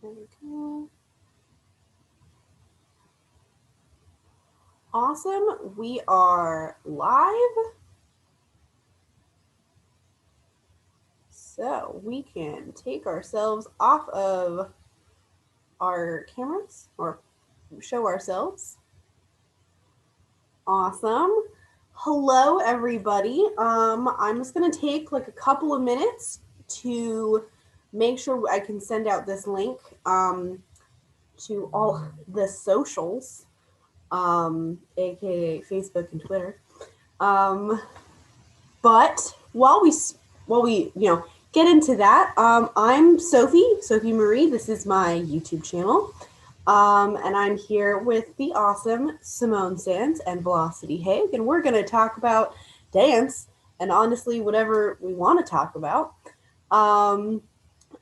There we go. Awesome. We are live. So we can take ourselves off of our cameras or show ourselves. Awesome. Hello, everybody. I'm just going to take like a couple of minutes to make sure I can send out this link to all the socials, aka Facebook and Twitter. Um, but while we get into that, I'm Sophie Marie. This is my YouTube channel, and I'm here with the awesome Simone Sands and Velocity Haig, and we're going to talk about dance and honestly whatever we want to talk about. Um,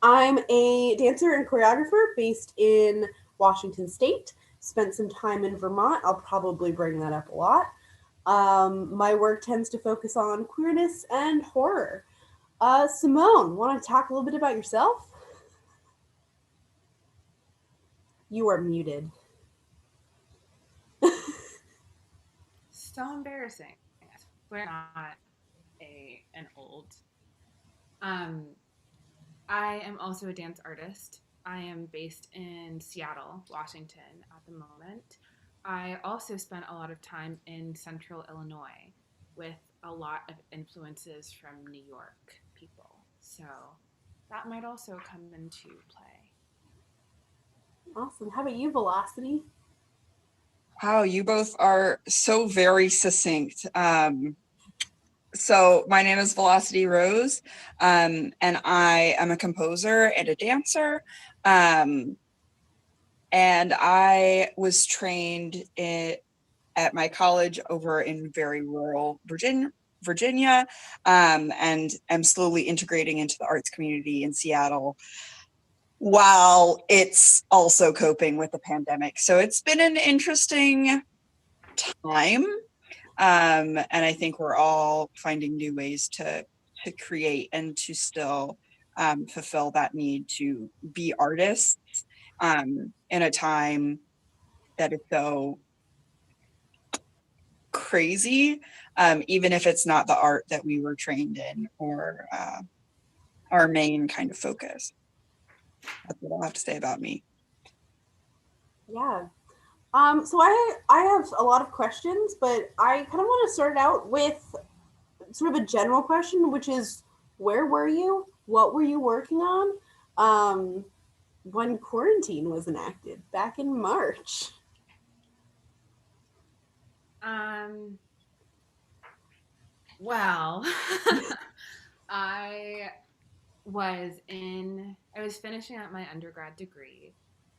I'm a dancer and choreographer based in Washington State. Spent some time in Vermont. I'll probably bring that up a lot. My work tends to focus on queerness and horror. Simone, want to talk a little bit about yourself? You are muted. So embarrassing. I swear I'm not an old. Um, I am also a dance artist. I am based in Seattle, Washington at the moment. I also spent a lot of time in central Illinois with a lot of influences from New York people. So that might also come into play. Awesome. How about you, Velocity? Wow, you both are so very succinct. So my name is Velocity Rose, and I am a composer and a dancer. Um, and I was trained at my college over in very rural Virginia, and am slowly integrating into the arts community in Seattle while it's also coping with the pandemic. So it's been an interesting time. And I think we're all finding new ways to create and to still fulfill that need to be artists in a time that is so crazy, even if it's not the art that we were trained in or our main kind of focus. That's what I'll have to say about me. Yeah. So I have a lot of questions, but I kind of want to start out with sort of a general question, which is where were you? What were you working on? Um, when quarantine was enacted back in March. Um, well, I I was finishing up my undergrad degree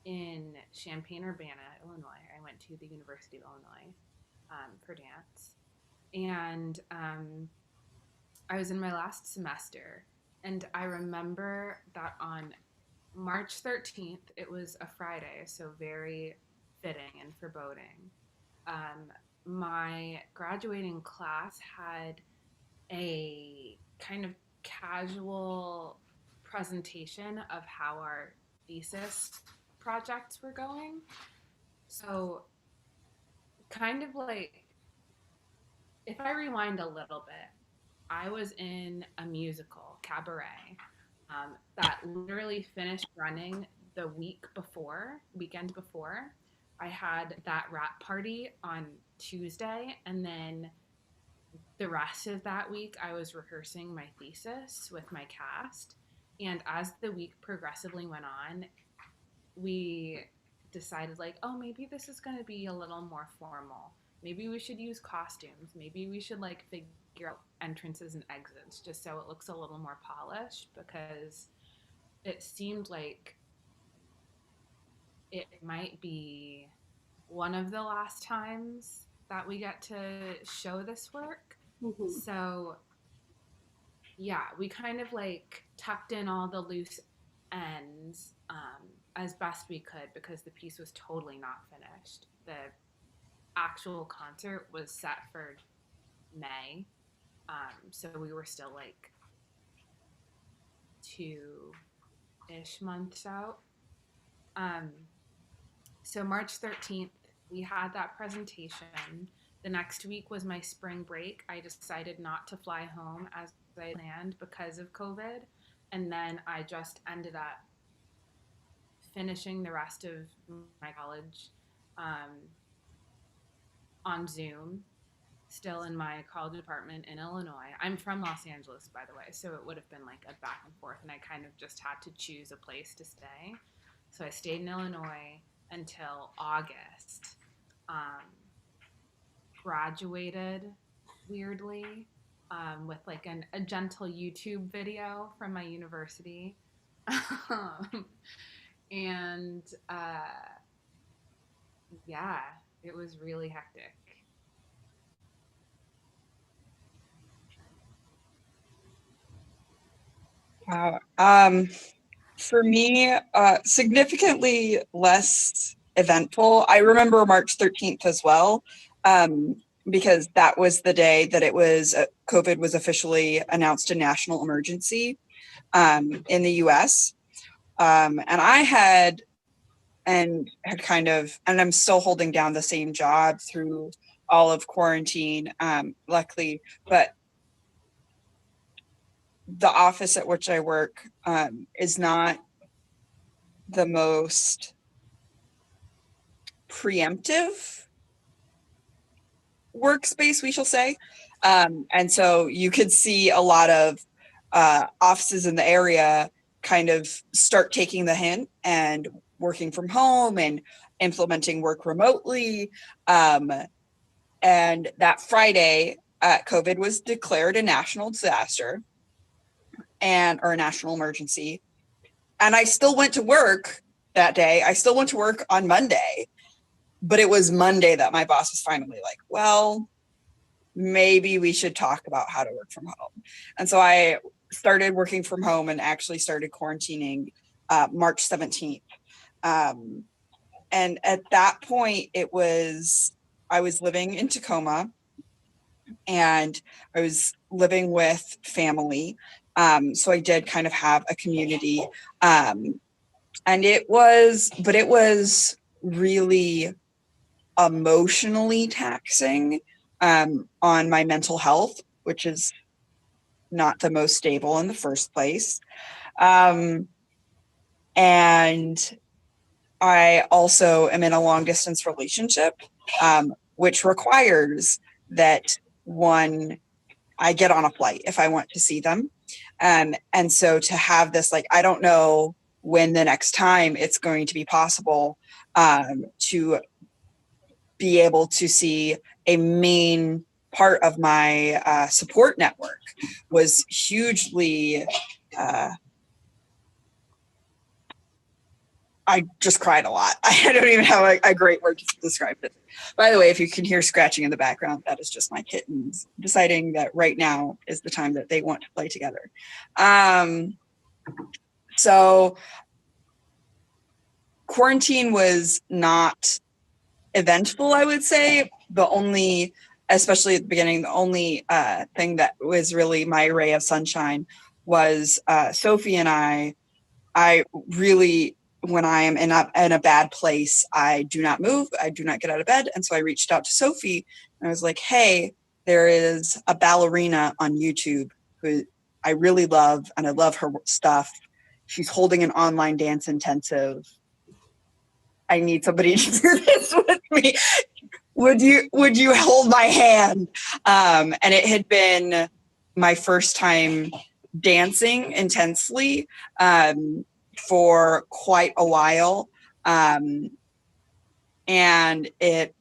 in Champaign Urbana, Illinois. I went to the University of Illinois for dance. And I was in my last semester. And I remember that on March 13th, it was a Friday, so very fitting and foreboding. Um, my graduating class had a kind of casual presentation of how our thesis projects were going. So, kind of like if I rewind a little bit, I was in a musical, Cabaret, that literally finished running the weekend before. I had that rap party on Tuesday, and then the rest of that week, I was rehearsing my thesis with my cast. And as the week progressively went on, we decided, like, oh, maybe this is going to be a little more formal. Maybe we should use costumes. Maybe we should, like, figure out entrances and exits just so it looks a little more polished because it seemed like it might be one of the last times that we get to show this work. Mm-hmm. So yeah, we kind of like tucked in all the loose ends as best we could because the piece was totally not finished. The actual concert was set for May, so we were still like 2-ish months out. So March 13th, we had that presentation. The next week was my spring break. I decided not to fly home as I planned because of COVID. And then I just ended up finishing the rest of my college um, on Zoom, still in my college apartment in Illinois. I'm from Los Angeles, by the way, so it would have been like a back and forth, and I kind of just had to choose a place to stay. So I stayed in Illinois until August. Um, Graduated weirdly with like a gentle YouTube video from my university. And yeah, it was really hectic. Wow. For me, significantly less eventful. I remember March 13th as well, because that was the day that it was COVID was officially announced a national emergency in the U.S. And I had kind of, and I'm still holding down the same job through all of quarantine, luckily, but the office at which I work is not the most preemptive workspace, we shall say. And so you could see a lot of offices in the area kind of start taking the hint and working from home and implementing work remotely. And that Friday, COVID was declared a national disaster or a national emergency. And I still went to work that day. I still went to work on Monday, but it was Monday that my boss was finally like, well, maybe we should talk about how to work from home. And so I started working from home and actually started quarantining March 17th. And at that point, I was living in Tacoma and I was living with family. So I did kind of have a community. And it was really emotionally taxing on my mental health, which is not the most stable in the first place. And I also am in a long distance relationship, which requires that I get on a flight if I want to see them. And so to have this, like, I don't know when the next time it's going to be possible to be able to see a main part of my support network was hugely, I just cried a lot. I don't even have a great word to describe it. By the way, if you can hear scratching in the background, that is just my kittens deciding that right now is the time that they want to play together. So quarantine was not eventful, I would say. Especially at the beginning, the only thing that was really my ray of sunshine was Sophie and I really, when I am in a bad place, I do not move. I do not get out of bed. And so I reached out to Sophie and I was like, hey, there is a ballerina on YouTube who I really love and I love her stuff. She's holding an online dance intensive. I need somebody to do this with me. Would you hold my hand? And it had been my first time dancing intensely for quite a while. And it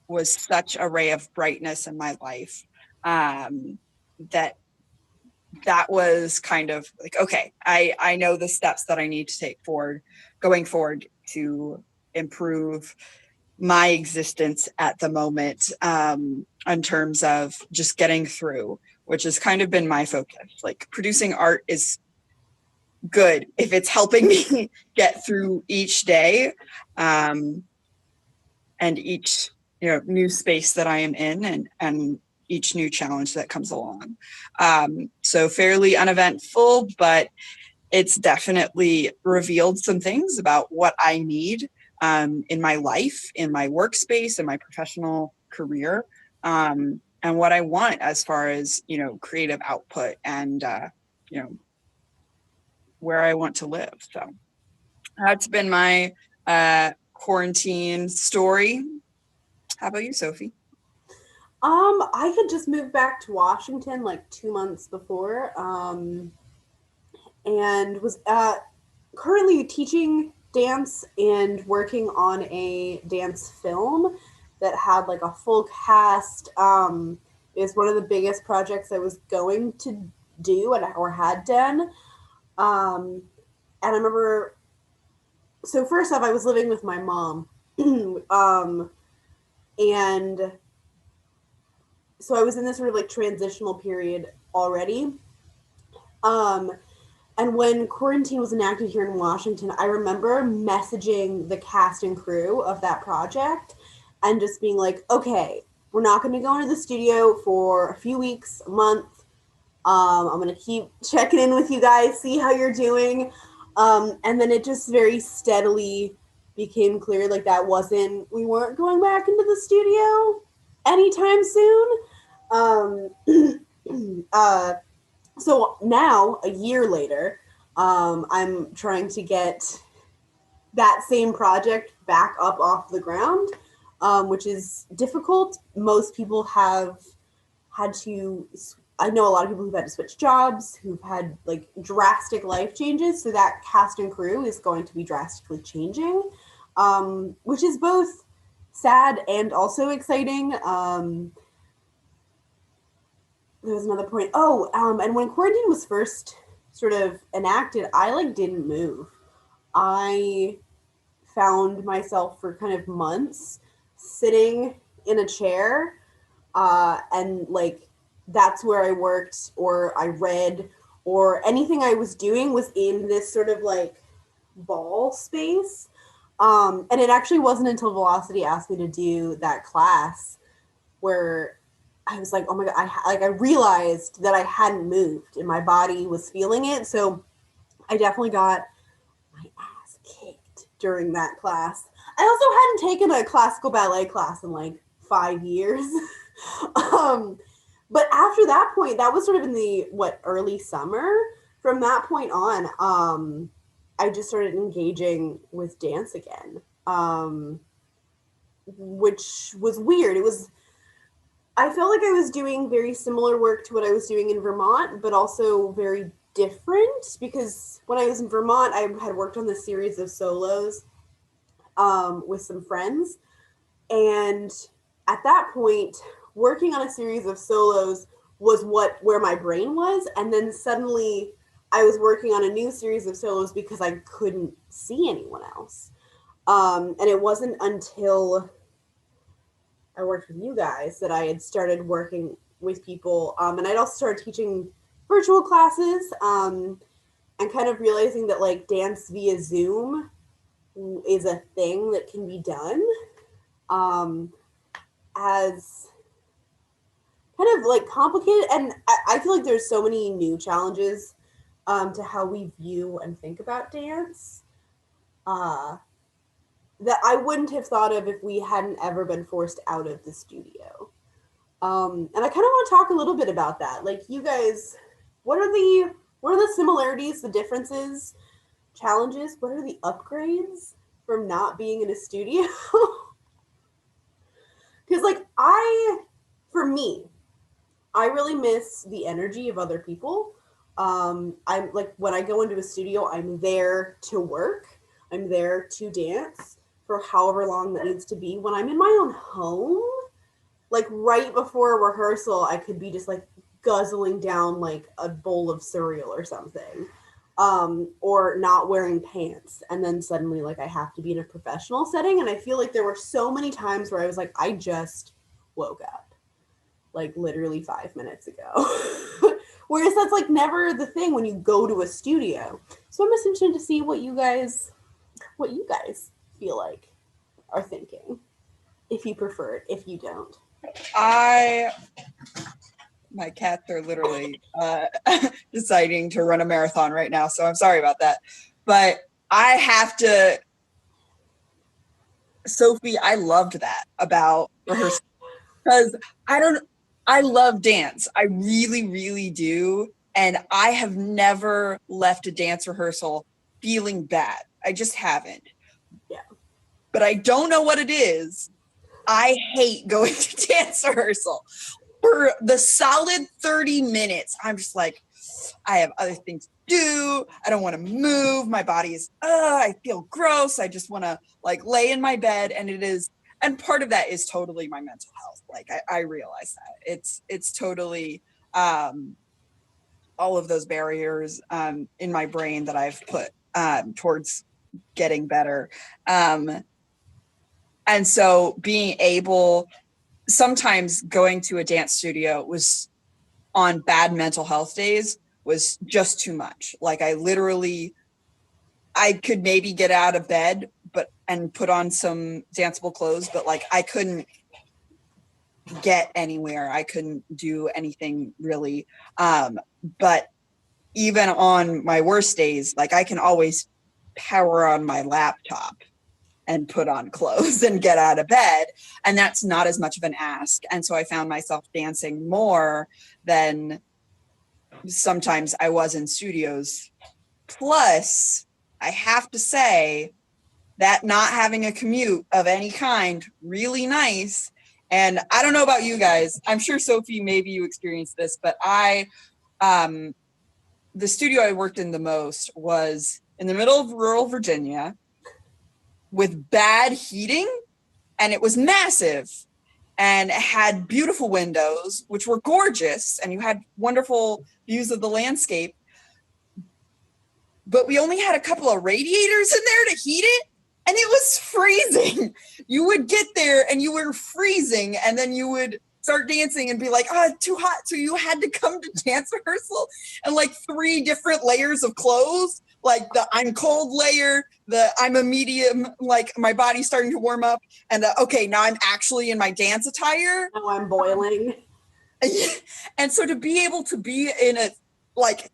was such a ray of brightness in my life that was kind of like, okay, I know the steps that I need to take going forward to improve my existence at the moment in terms of just getting through, which has kind of been my focus. Like, producing art is good if it's helping me get through each day and each new space that I am in and each new challenge that comes along. So fairly uneventful, but it's definitely revealed some things about what I need in my life, in my workspace, in my professional career, and what I want as far as, creative output and, where I want to live. So that's been my quarantine story. How about you, Sophie? I had just moved back to Washington like 2 months before, and was currently teaching dance and working on a dance film that had like a full cast. It was one of the biggest projects I was going to do or had done. And I remember, so first off, I was living with my mom. And so I was in this sort of like transitional period already. Um, and when quarantine was enacted here in Washington, I remember messaging the cast and crew of that project and just being like, okay, we're not going to go into the studio for a few weeks, a month. I'm going to keep checking in with you guys, see how you're doing. And then it just very steadily became clear like we weren't going back into the studio anytime soon. So now, a year later, I'm trying to get that same project back up off the ground, which is difficult. Most people have had to, I know a lot of people who've had to switch jobs, who've had like drastic life changes. So that cast and crew is going to be drastically changing, which is both sad and also exciting. There was another point. And when quarantine was first sort of enacted, I like didn't move. I found myself for kind of months sitting in a chair, and like that's where I worked or I read or anything I was doing was in this sort of like ball space. And it actually wasn't until Velocity asked me to do that class where I was like, oh my God, I realized that I hadn't moved and my body was feeling it. So I definitely got my ass kicked during that class. I also hadn't taken a classical ballet class in like 5 years. But after that point, that was sort of in the early summer. From that point on, I just started engaging with dance again, which was weird. I felt like I was doing very similar work to what I was doing in Vermont, but also very different because when I was in Vermont, I had worked on this series of solos with some friends. And at that point, working on a series of solos was where my brain was. And then suddenly I was working on a new series of solos because I couldn't see anyone else. And it wasn't until I worked with you guys that I had started working with people. And I'd also started teaching virtual classes, and kind of realizing that like dance via Zoom is a thing that can be done, as kind of like complicated. And I feel like there's so many new challenges to how we view and think about dance that I wouldn't have thought of if we hadn't ever been forced out of the studio. And I kind of want to talk a little bit about that. Like, you guys, what are the similarities, the differences, challenges? What are the upgrades from not being in a studio? Because, like, for me, I really miss the energy of other people. I'm like, when I go into a studio, I'm there to work. I'm there to dance for however long that needs to be. When I'm in my own home, like right before a rehearsal, I could be just like guzzling down like a bowl of cereal or something, or not wearing pants. And then suddenly like I have to be in a professional setting. And I feel like there were so many times where I was like, I just woke up like literally 5 minutes ago. Whereas that's like never the thing when you go to a studio. So I'm just interested to see what you guys feel like are thinking. If you prefer it, if you don't. I My cats are literally deciding to run a marathon right now, so I'm sorry about that. But I have to, Sophie, I loved that about rehearsal because I love dance. I really, really do. And I have never left a dance rehearsal feeling bad. I just haven't. Yeah. But I don't know what it is. I hate going to dance rehearsal. For the solid 30 minutes, I'm just like, I have other things to do. I don't want to move. My body is, I feel gross. I just want to like lay in my bed. And part of that is totally my mental health. Like I realize that it's totally all of those barriers in my brain that I've put towards getting better. And so being able, sometimes going to a dance studio was on bad mental health days was just too much. Like I could maybe get out of bed and put on some danceable clothes, but like I couldn't get anywhere. I couldn't do anything really. But even on my worst days, like I can always power on my laptop and put on clothes and get out of bed. And that's not as much of an ask. And so I found myself dancing more than sometimes I was in studios. Plus, I have to say that not having a commute of any kind, really nice. And I don't know about you guys. I'm sure Sophie, maybe you experienced this, but the studio I worked in the most was in the middle of rural Virginia with bad heating, and it was massive and it had beautiful windows, which were gorgeous, and you had wonderful views of the landscape. But we only had a couple of radiators in there to heat it, and it was freezing. You would get there and you were freezing, and then you would start dancing and be like, oh, it's too hot. So you had to come to dance rehearsal and like 3 different layers of clothes, like the I'm cold layer, the I'm a medium, like my body's starting to warm up, and okay, now I'm actually in my dance attire. Now I'm boiling. And so to be able to be in a, like,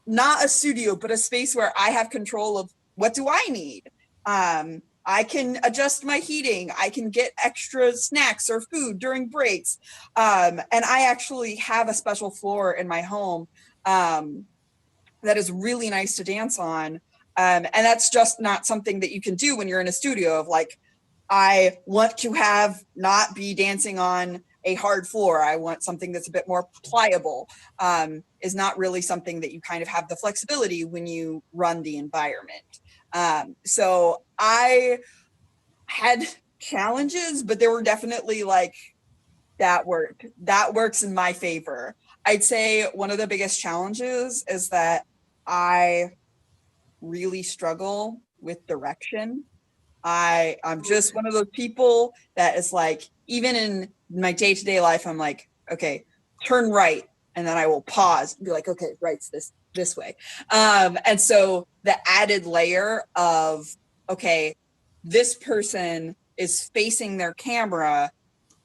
not a studio, but a space where I have control of what do I need? I can adjust my heating. I can get extra snacks or food during breaks. And I actually have a special floor in my home that is really nice to dance on. And that's just not something that you can do when you're in a studio of like, I want to not be dancing on a hard floor. I want something that's a bit more pliable, is not really something that you kind of have the flexibility when you run the environment. So I had challenges, but there were definitely like, that works in my favor. I'd say one of the biggest challenges is that I really struggle with direction. I'm just one of those people that is like, even in my day-to-day life, I'm like, okay, turn right. And then I will pause and be like, okay, right's this way. And so the added layer of, okay, this person is facing their camera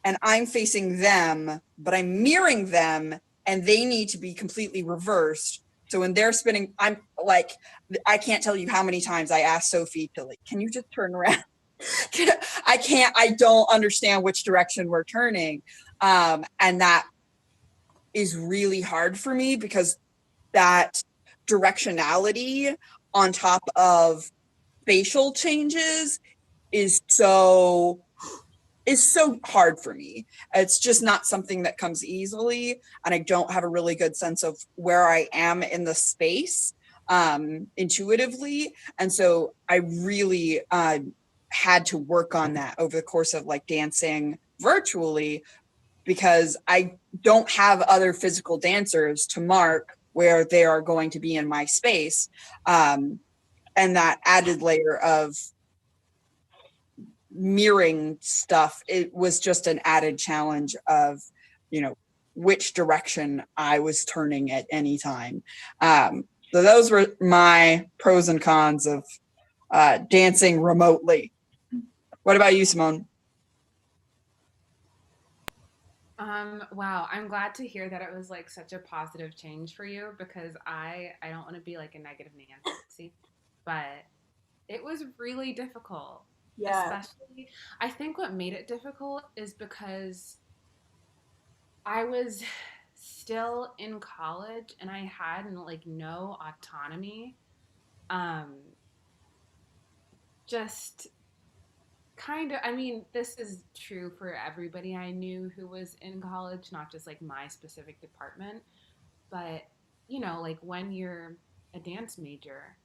and I'm facing them, but I'm mirroring them and they need to be completely reversed. So when they're spinning, I'm like, I can't tell you how many times I asked Sophie to like, can you just turn around? I don't understand which direction we're turning. And that is really hard for me because that directionality on top of facial changes is so hard for me. It's just not something that comes easily, and I don't have a really good sense of where I am in the space intuitively. And so I really had to work on that over the course of like dancing virtually, because I don't have other physical dancers to mark where they are going to be in my space. And that added layer of mirroring stuff, it was just an added challenge of, which direction I was turning at any time. So those were my pros and cons of dancing remotely. What about you, Simone? Wow, I'm glad to hear that it was like such a positive change for you because I don't want to be like a negative Nancy, but it was really difficult. Yeah. Especially, I think what made it difficult is because I was still in college and I had like no autonomy. Um, just kind of, I mean, this is true for everybody I knew who was in college, not just like my specific department. But, like when you're a dance major,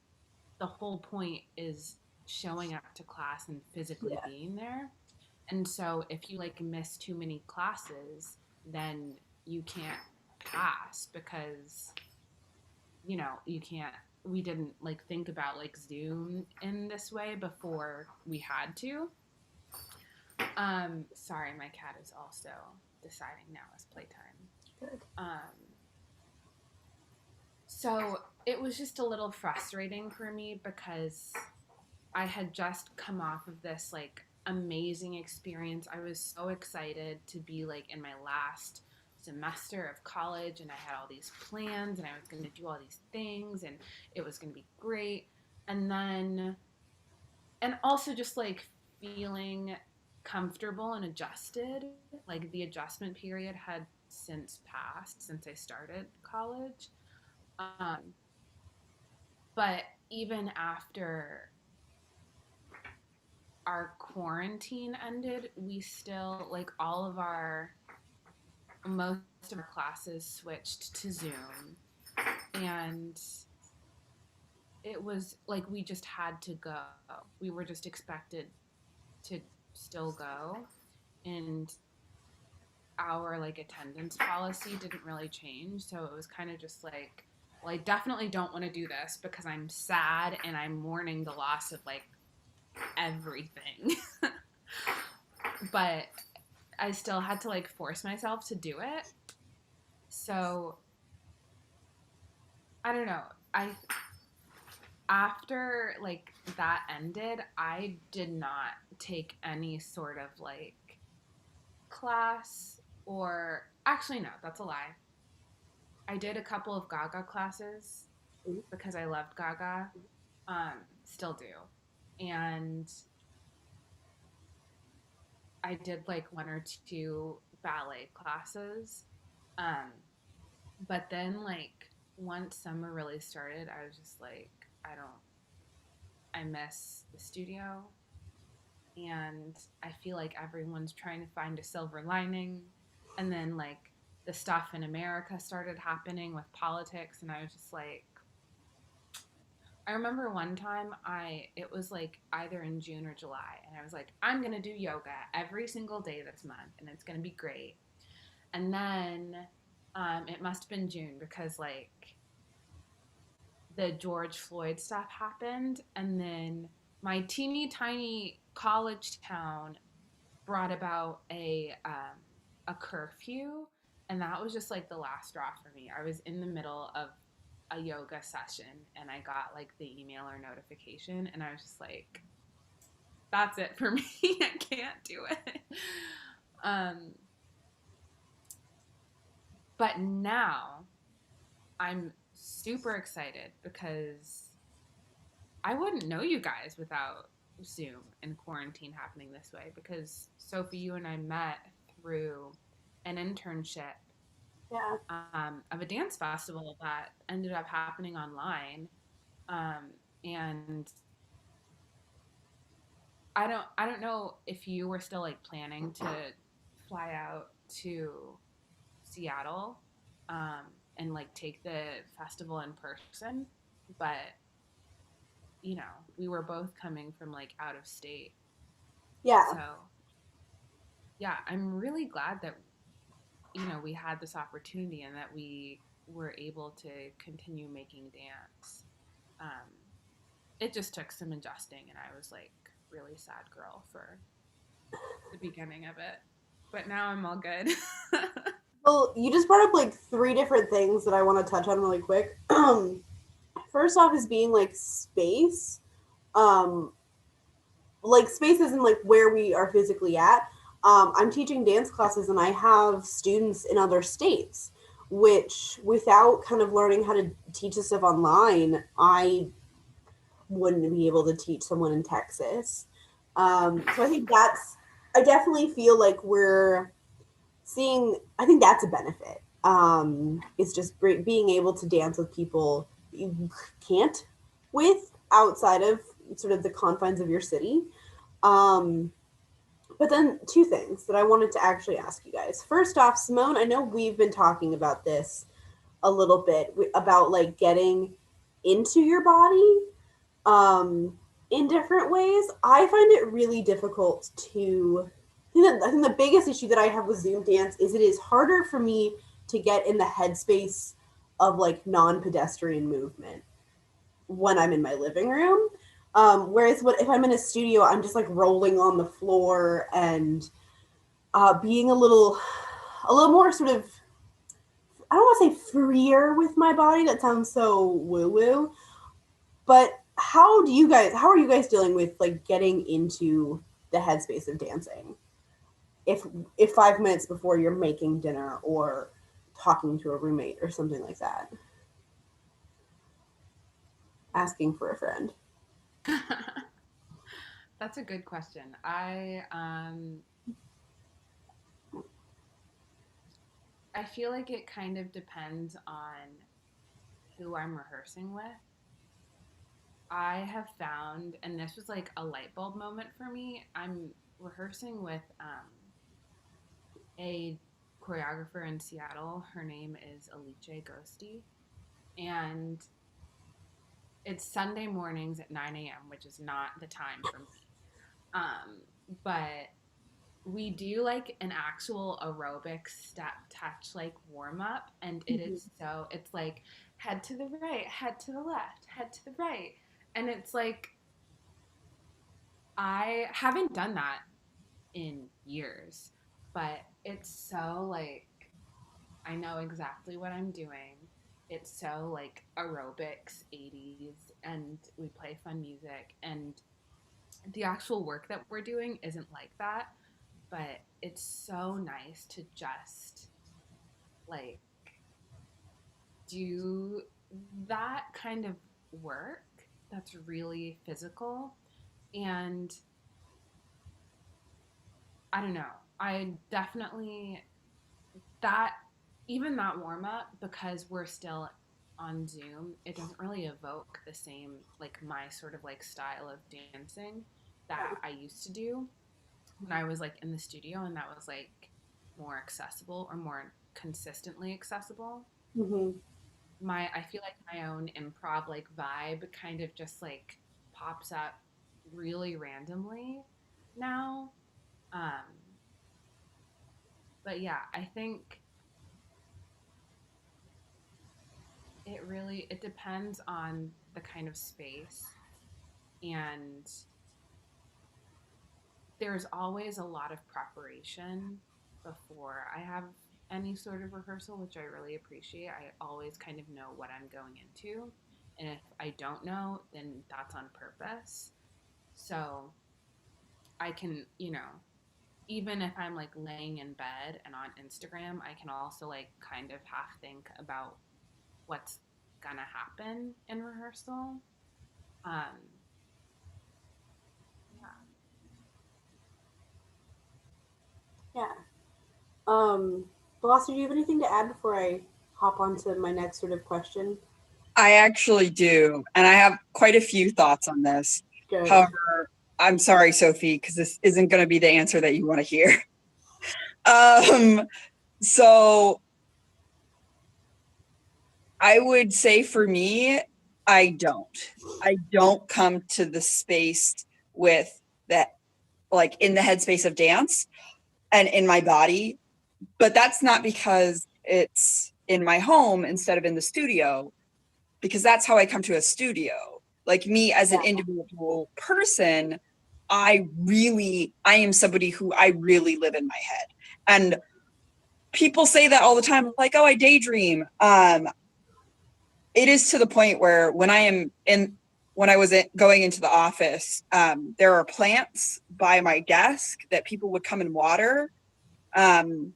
the whole point is showing up to class and physically Yeah. being there. And so if you like miss too many classes, then you can't pass because, you can't. We didn't like think about like Zoom in this way before we had to. Sorry, my cat is also deciding now is playtime. Good. So it was just a little frustrating for me because I had just come off of this like amazing experience. I was so excited to be like in my last semester of college and I had all these plans and I was going to do all these things and it was going to be great. And then, and also just like feeling comfortable and adjusted. Like the adjustment period had since passed since I started college. Um, but even after our quarantine ended, we still like all of our most of our classes switched to Zoom and it was like we just had to go. We were just expected to still go and our like attendance policy didn't really change, so it was kind of just like, well, I definitely don't want to do this because I'm sad and I'm mourning the loss of like everything. But I still had to like force myself to do it. So I don't know. I After like that ended, I did not take any sort of like class or actually no, that's a lie. I did a couple of Gaga classes because I loved Gaga. Still do. And I did like one or two ballet classes. Um, but then like once summer really started, I was just like, I miss the studio and I feel like everyone's trying to find a silver lining. And then like the stuff in America started happening with politics and I was just like, I remember one time it was like either in June or July and I was like, I'm going to do yoga every single day this month and it's going to be great. And then it must have been June because like the George Floyd stuff happened, and then my teeny tiny college town brought about a curfew, and that was just like the last straw for me. I was in the middle of a yoga session, and I got like the email or notification, and I was just like, "That's it for me. I can't do it." Um, but now I'm super excited because I wouldn't know you guys without Zoom and quarantine happening this way because Sophie, you and I met through an internship Yeah. of a dance festival that ended up happening online. Um, and I don't know if you were still like planning to fly out to Seattle um, and like take the festival in person, but we were both coming from like out of state. Yeah. So, yeah, I'm really glad that, we had this opportunity and that we were able to continue making dance. Um, it just took some adjusting, and I was like really sad girl for the beginning of it. But now I'm all good. Well, you just brought up like three different things that I want to touch on really quick. First off is being like space. Um, like space isn't like where we are physically at. I'm teaching dance classes and I have students in other states, which without kind of learning how to teach this stuff online, I wouldn't be able to teach someone in Texas. So I think I definitely feel like we're seeing, I think that's a benefit. It's just great being able to dance with people you can't with outside of sort of the confines of your city. Um, but then two things that I wanted to actually ask you guys. First off, Simone, I know we've been talking about this a little bit about like getting into your body in different ways. I find it really difficult to. I think the biggest issue that I have with Zoom dance is it is harder for me to get in the headspace of like non-pedestrian movement when I'm in my living room. Whereas if I'm in a studio, I'm just like rolling on the floor and being a little more sort of, I don't want to say freer with my body. That sounds so woo woo. But how are you guys dealing with like getting into the headspace of dancing? If 5 minutes before you're making dinner or talking to a roommate or something like that, asking for a friend. That's a good question. I feel like it kind of depends on who I'm rehearsing with. I have found, and this was like a light bulb moment for me. I'm rehearsing with a choreographer in Seattle. Her name is Alice Ghosty, and it's Sunday mornings at 9 a.m., which is not the time for me. Um, but we do like an actual aerobic step touch like warm up, and it's like head to the right, head to the left, head to the right, and it's like I haven't done that in years, but it's so like I know exactly what I'm doing. It's so like aerobics 80s, and we play fun music, and the actual work that we're doing isn't like that, but it's so nice to just like do that kind of work that's really physical. And I don't know, I definitely that even that warm up, because we're still on Zoom, it doesn't really evoke the same like my sort of like style of dancing that I used to do when I was like in the studio, and that was like more accessible or more consistently accessible. Mm-hmm. I feel like my own improv like vibe kind of just like pops up really randomly now. Um, but yeah, I think it depends on the kind of space, and there's always a lot of preparation before I have any sort of rehearsal, which I really appreciate. I always kind of know what I'm going into. And if I don't know, then that's on purpose. So I can, even if I'm like laying in bed and on Instagram, I can also like kind of half think about what's gonna happen in rehearsal. Um, yeah. Yeah. Velocity, do you have anything to add before I hop on to my next sort of question? I actually do. And I have quite a few thoughts on this. Good. However, I'm sorry, Sophie, because this isn't going to be the answer that you want to hear. So I would say for me, I don't come to the space with that, like in the headspace of dance and in my body. But that's not because it's in my home instead of in the studio, because that's how I come to a studio. Like me as an individual person, I am somebody who I really live in my head. And people say that all the time, like, oh, I daydream. It is to the point where when I am when I was going into the office, there are plants by my desk that people would come and water. And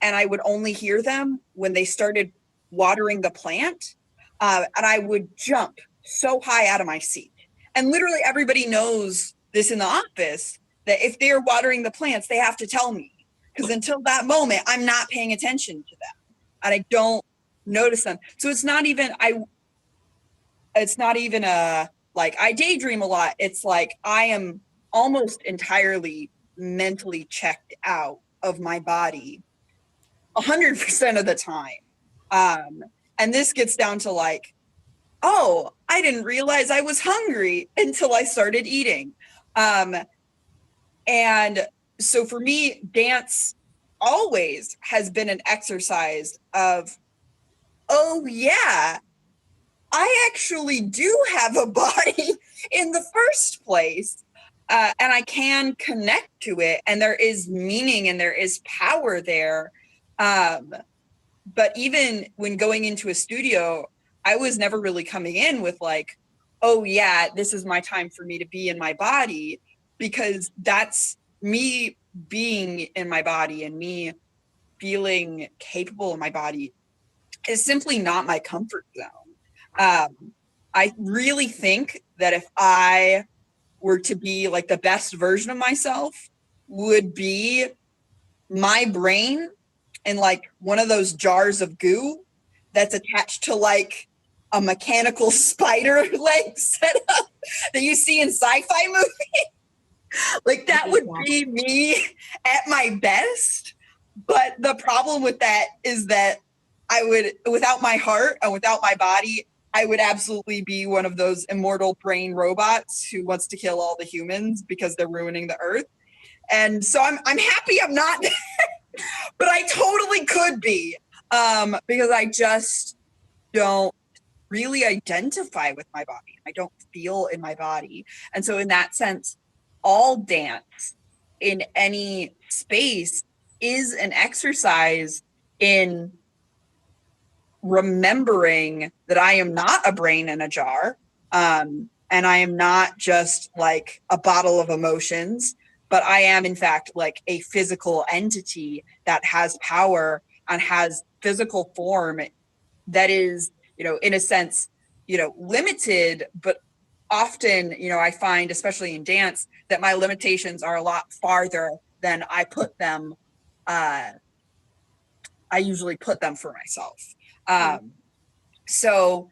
I would only hear them when they started watering the plant. And I would jump so high out of my seat. And literally everybody knows this in the office, that if they're watering the plants, they have to tell me. Because until that moment, I'm not paying attention to them. And I don't notice them. So it's not even like I daydream a lot. It's like I am almost entirely mentally checked out of my body 100% of the time. And this gets down to like, oh, I didn't realize I was hungry until I started eating. And so for me, dance always has been an exercise of, oh yeah, I actually do have a body in the first place. And I can connect to it, and there is meaning and there is power there. But even when going into a studio, I was never really coming in with like, oh yeah, this is my time for me to be in my body, because that's me being in my body and me feeling capable in my body is simply not my comfort zone. I really think that if I were to be like the best version of myself, would be my brain in like one of those jars of goo that's attached to like a mechanical spider leg setup that you see in sci-fi movies. Like that would be me at my best. But the problem with that is that I would, without my heart and without my body, I would absolutely be one of those immortal brain robots who wants to kill all the humans because they're ruining the earth. And so I'm happy I'm not, but I totally could be, because I just don't really identify with my body. I don't feel in my body. And so in that sense, all dance in any space is an exercise in remembering that I am not a brain in a jar, and I am not just like a bottle of emotions, but I am in fact like a physical entity that has power and has physical form that is, in a sense, limited, but often, I find, especially in dance, that my limitations are a lot farther than I put them. I usually put them for myself. So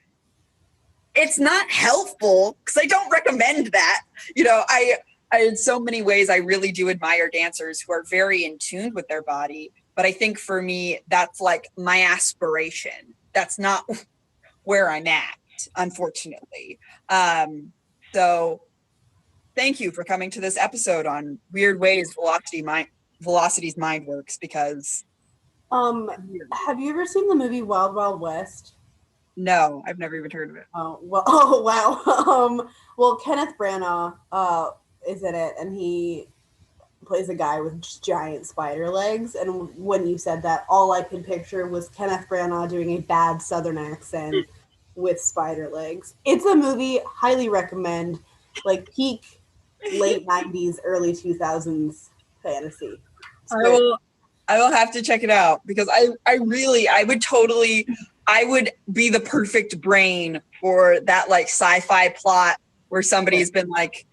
it's not helpful, because I don't recommend that. I in so many ways, I really do admire dancers who are very in tune with their body. But I think for me, that's like my aspiration. That's not where I'm at, unfortunately. So thank you for coming to this episode on weird ways Velocity's mind works, because have you ever seen the movie Wild Wild West? No, I've never even heard of it. Oh, well, oh wow. Well, Kenneth Branagh is in it, and he plays a guy with just giant spider legs. And when you said that, all I could picture was Kenneth Branagh doing a bad Southern accent with spider legs. It's a movie, highly recommend, like peak late 90s, early 2000s fantasy. I will have to check it out, because I would be the perfect brain for that like sci-fi plot where somebody's been like,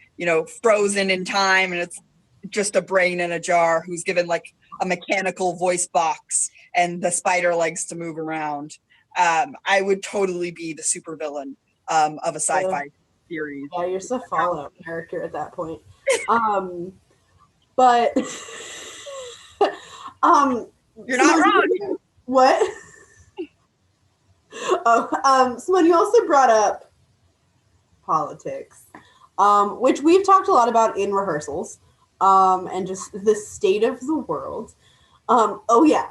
frozen in time, and it's just a brain in a jar who's given like a mechanical voice box and the spider legs to move around. I would totally be the supervillain of a sci-fi series. Yeah, you're a Fallout character at that point. But you're not wrong. What? Simone, you also brought up politics, which we've talked a lot about in rehearsals, and just the state of the world. Oh yeah,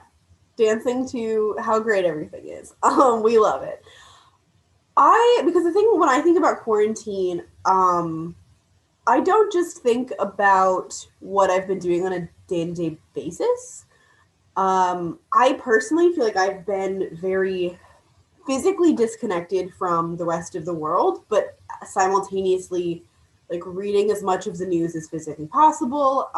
dancing to how great everything is. We love it. Because the thing when I think about quarantine, I don't just think about what I've been doing on a day-to-day basis. I personally feel like I've been very physically disconnected from the rest of the world, but simultaneously like reading as much of the news as physically possible.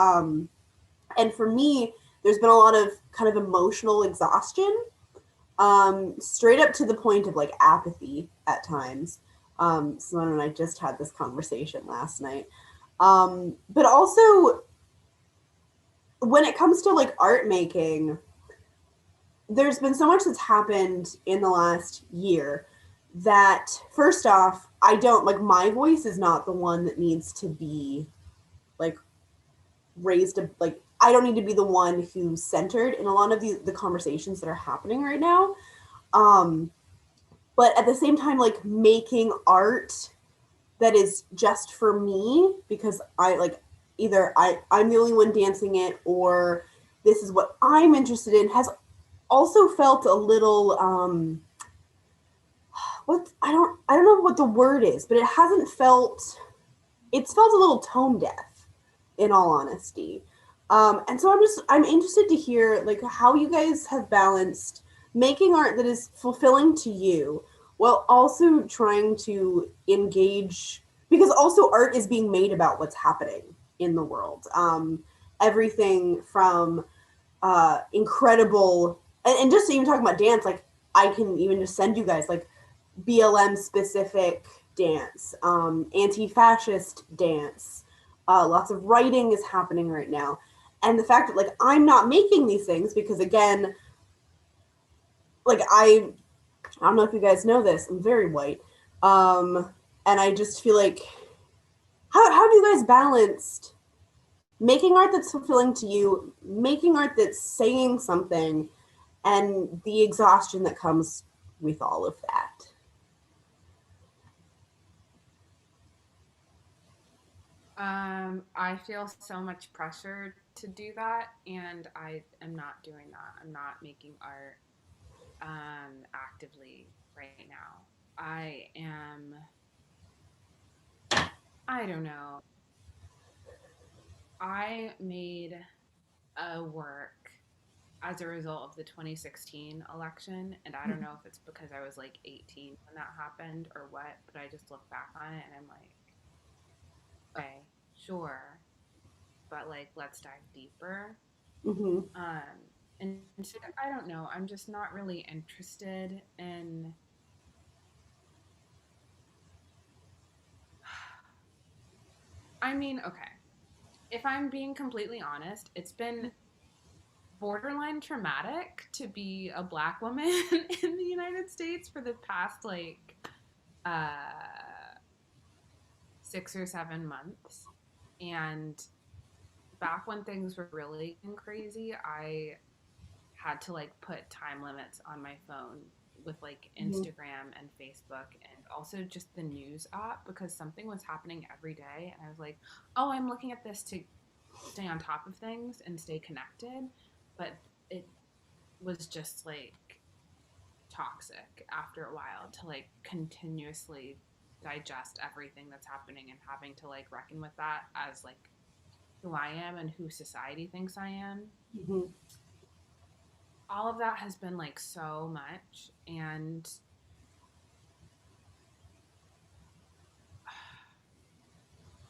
And for me, there's been a lot of kind of emotional exhaustion, straight up to the point of like apathy at times. Simone and I just had this conversation last night. But also, when it comes to like art making, there's been so much that's happened in the last year that, first off, I don't like, my voice is not the one that needs to be like raised, like I don't need to be the one who's centered in a lot of the conversations that are happening right now. Um, but at the same time, like making art that is just for me because I like, either I'm the only one dancing it, or this is what I'm interested in, has also felt a little what I don't know what the word is, but it hasn't felt, it's felt a little tone deaf, in all honesty. And so I'm interested to hear like how you guys have balanced making art that is fulfilling to you while also trying to engage, because also art is being made about what's happening in the world. Everything from incredible, and just even talking about dance, like I can even just send you guys like BLM specific dance, anti-fascist dance. Lots of writing is happening right now, and the fact that like I'm not making these things because, again, like I don't know if you guys know this, I'm very white, and I just feel like how do you guys balance making art that's fulfilling to you, making art that's saying something, and the exhaustion that comes with all of that? I feel so much pressure to do that, and I am not doing that. I'm not making art actively right now. I am, I don't know. I made a work as a result of the 2016 election, and I don't know if it's because I was like 18 when that happened or what, but I just look back on it and I'm like, okay, sure, but like let's dive deeper. Mm-hmm. Um, and so I don't know. I'm just not really interested in. I mean, okay. If I'm being completely honest, it's been borderline traumatic to be a black woman in the United States for the past like uh 6 or 7 months. And back when things were really crazy, I had to like put time limits on my phone with like Mm-hmm. Instagram and Facebook and also just the news app because something was happening every day and I was like, "Oh, I'm looking at this to stay on top of things and stay connected." But it was just like toxic after a while to like continuously digest everything that's happening and having to like reckon with that as like who I am and who society thinks I am. Mm-hmm. All of that has been like so much, and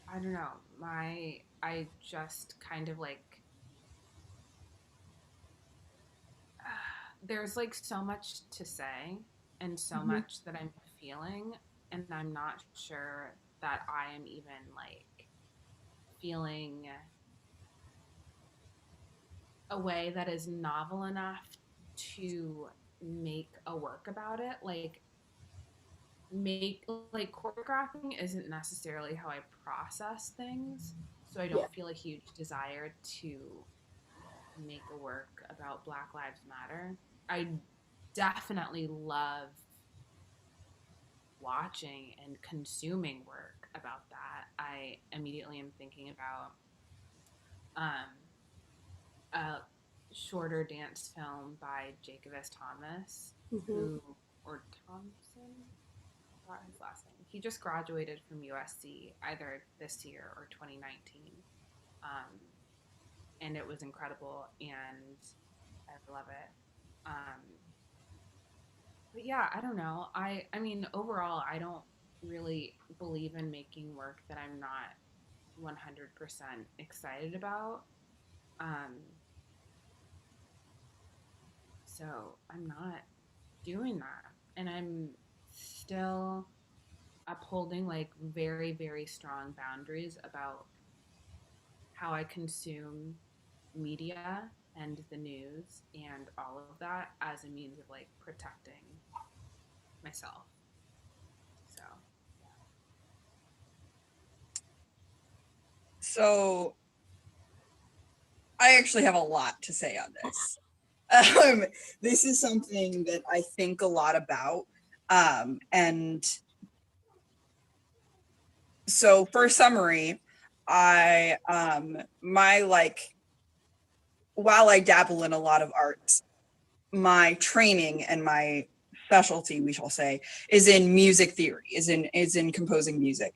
I don't know, my I just kind of like there's like so much to say and so Mm-hmm. much that I'm feeling, and I'm not sure that I am even like feeling a way that is novel enough to make a work about it. Like make like choreographing isn't necessarily how I process things, so I Yeah. don't feel a huge desire to make a work about Black Lives Matter. I definitely love watching and consuming work about that. I immediately am thinking about um, a shorter dance film by Jacobus Thomas, Mm-hmm. who or Thompson, forgot his last name. He just graduated from USC either this year or 2019, and it was incredible, and I love it. Um, But yeah, I don't know. I mean, overall, I don't really believe in making work that I'm not 100% excited about. Um, so I'm not doing that. And I'm still upholding like very, very strong boundaries about how I consume media and the news and all of that as a means of like protecting myself. So, So I actually have a lot to say on this. This is something that I think a lot about. And so for summary, I my like while I dabble in a lot of arts, my training and my specialty, we shall say, is in music theory, is in composing music.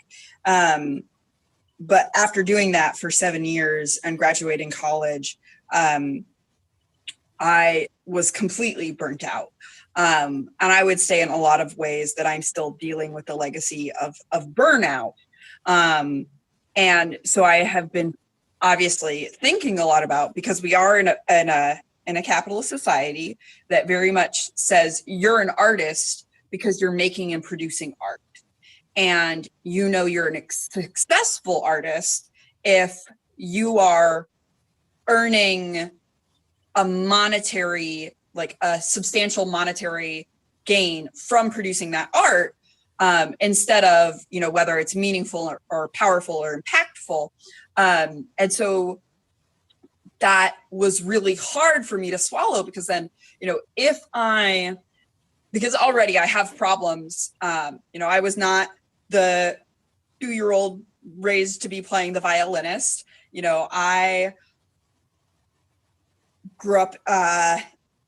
But after doing that for 7 years and graduating college, I was completely burnt out. And I would say in a lot of ways that I'm still dealing with the legacy of burnout. And so I have been obviously thinking a lot about, because we are in a capitalist society that very much says you're an artist because you're making and producing art. And you know you're a successful artist if you are earning a monetary, like a substantial monetary gain from producing that art, instead of, you know, whether it's meaningful or powerful or impactful. And so that was really hard for me to swallow, because then, you know, because already I have problems. You know, I was not the 2-year-old raised to be playing the violinist. You know, I grew up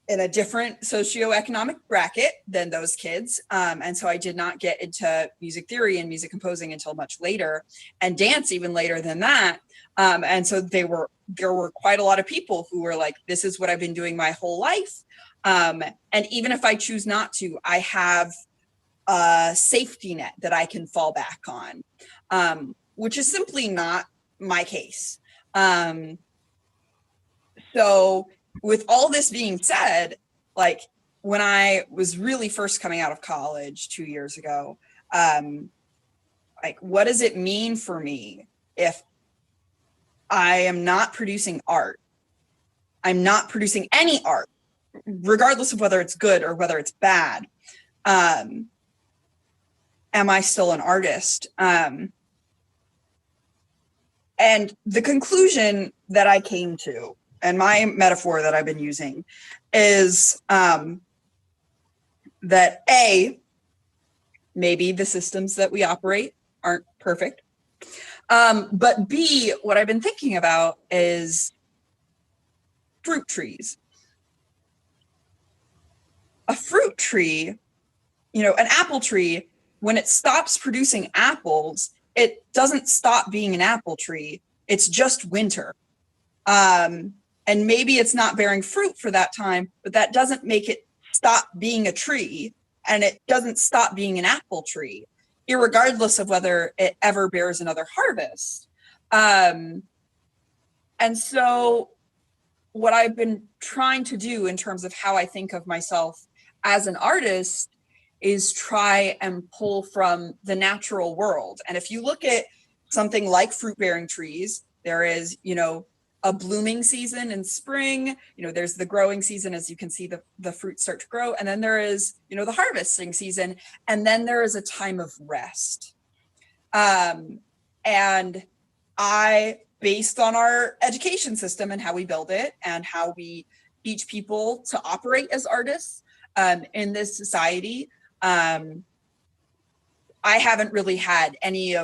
in a different socioeconomic bracket than those kids. And so I did not get into music theory and music composing until much later, and dance even later than that. And so there were quite a lot of people who were like, this is what I've been doing my whole life. And even if I choose not to, I have a safety net that I can fall back on, which is simply not my case. So with all this being said, like when I was really first coming out of college 2 years ago, like, what does it mean for me if I am not producing art? I'm not producing any art, regardless of whether it's good or whether it's bad. Am I still an artist? And the conclusion that I came to, and my metaphor that I've been using, is that A, maybe the systems that we operate aren't perfect. But B, what I've been thinking about is fruit trees. A fruit tree, you know, an apple tree, when it stops producing apples, it doesn't stop being an apple tree. It's just winter. And maybe it's not bearing fruit for that time, but that doesn't make it stop being a tree, and it doesn't stop being an apple tree, irregardless of whether it ever bears another harvest. And so what I've been trying to do in terms of how I think of myself as an artist is try and pull from the natural world. And if you look at something like fruit-bearing trees, there is, you know, a blooming season in spring, you know, there's the growing season, as you can see the fruit start to grow. And then there is, you know, the harvesting season. And then there is a time of rest. And I, based on our education system and how we build it and how we teach people to operate as artists in this society, I haven't really had any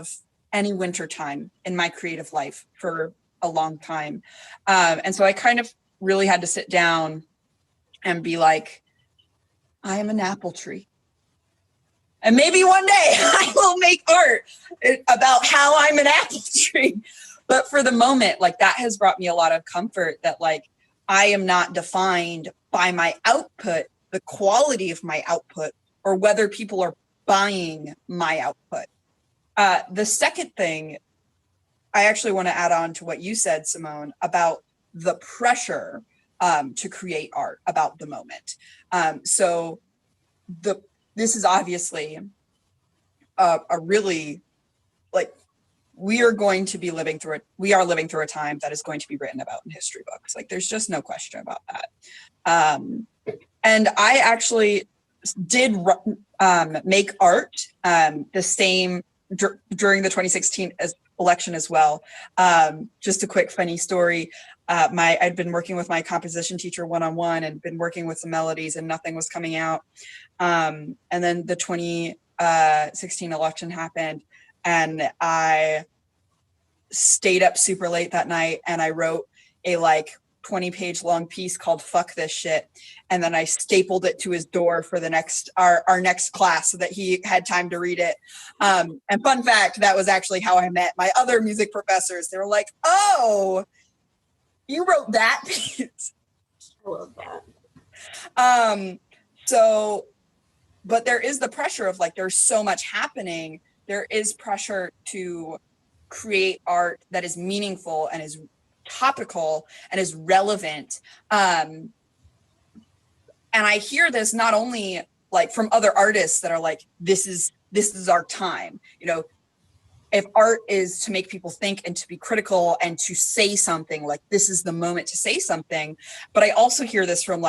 winter time in my creative life for a long time. And so I kind of really had to sit down and be like, I am an apple tree. And maybe one day I will make art about how I'm an apple tree. But for the moment, like, that has brought me a lot of comfort that, like, I am not defined by my output, the quality of my output, or whether people are buying my output. The second thing, I actually want to add on to what you said, Simone, about the pressure to create art, about the moment. So this is obviously a really, like, we are living through a time that is going to be written about in history books. Like, there's just no question about that. And I actually did make art the same during the 2016 election as well. Just a quick funny story. I'd been working with my composition teacher one-on-one and been working with some melodies, and nothing was coming out. And then the 2016 election happened, and I stayed up super late that night, and I wrote a 20-page long piece called "Fuck This Shit," and then I stapled it to his door for our next class so that he had time to read it. And fun fact, that was actually how I met my other music professors. They were like, "Oh, you wrote that piece." I love that. But there is the pressure of, like, there's so much happening. There is pressure to create art that is meaningful and is topical and is relevant. And I hear this not only from other artists that are like, this is our time. If art is to make people think and to be critical and to say something, like, this is the moment to say something. But I also hear this from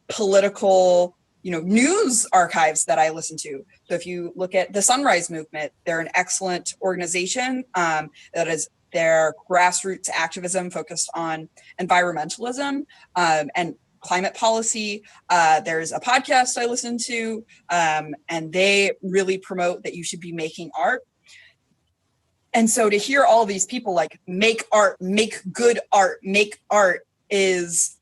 political, news archives that I listen to. So if you look at the Sunrise Movement, they're an excellent organization that is their grassroots activism focused on environmentalism and climate policy. There's a podcast I listen to, and they really promote that you should be making art. And so to hear all these people make art, make good art, make art is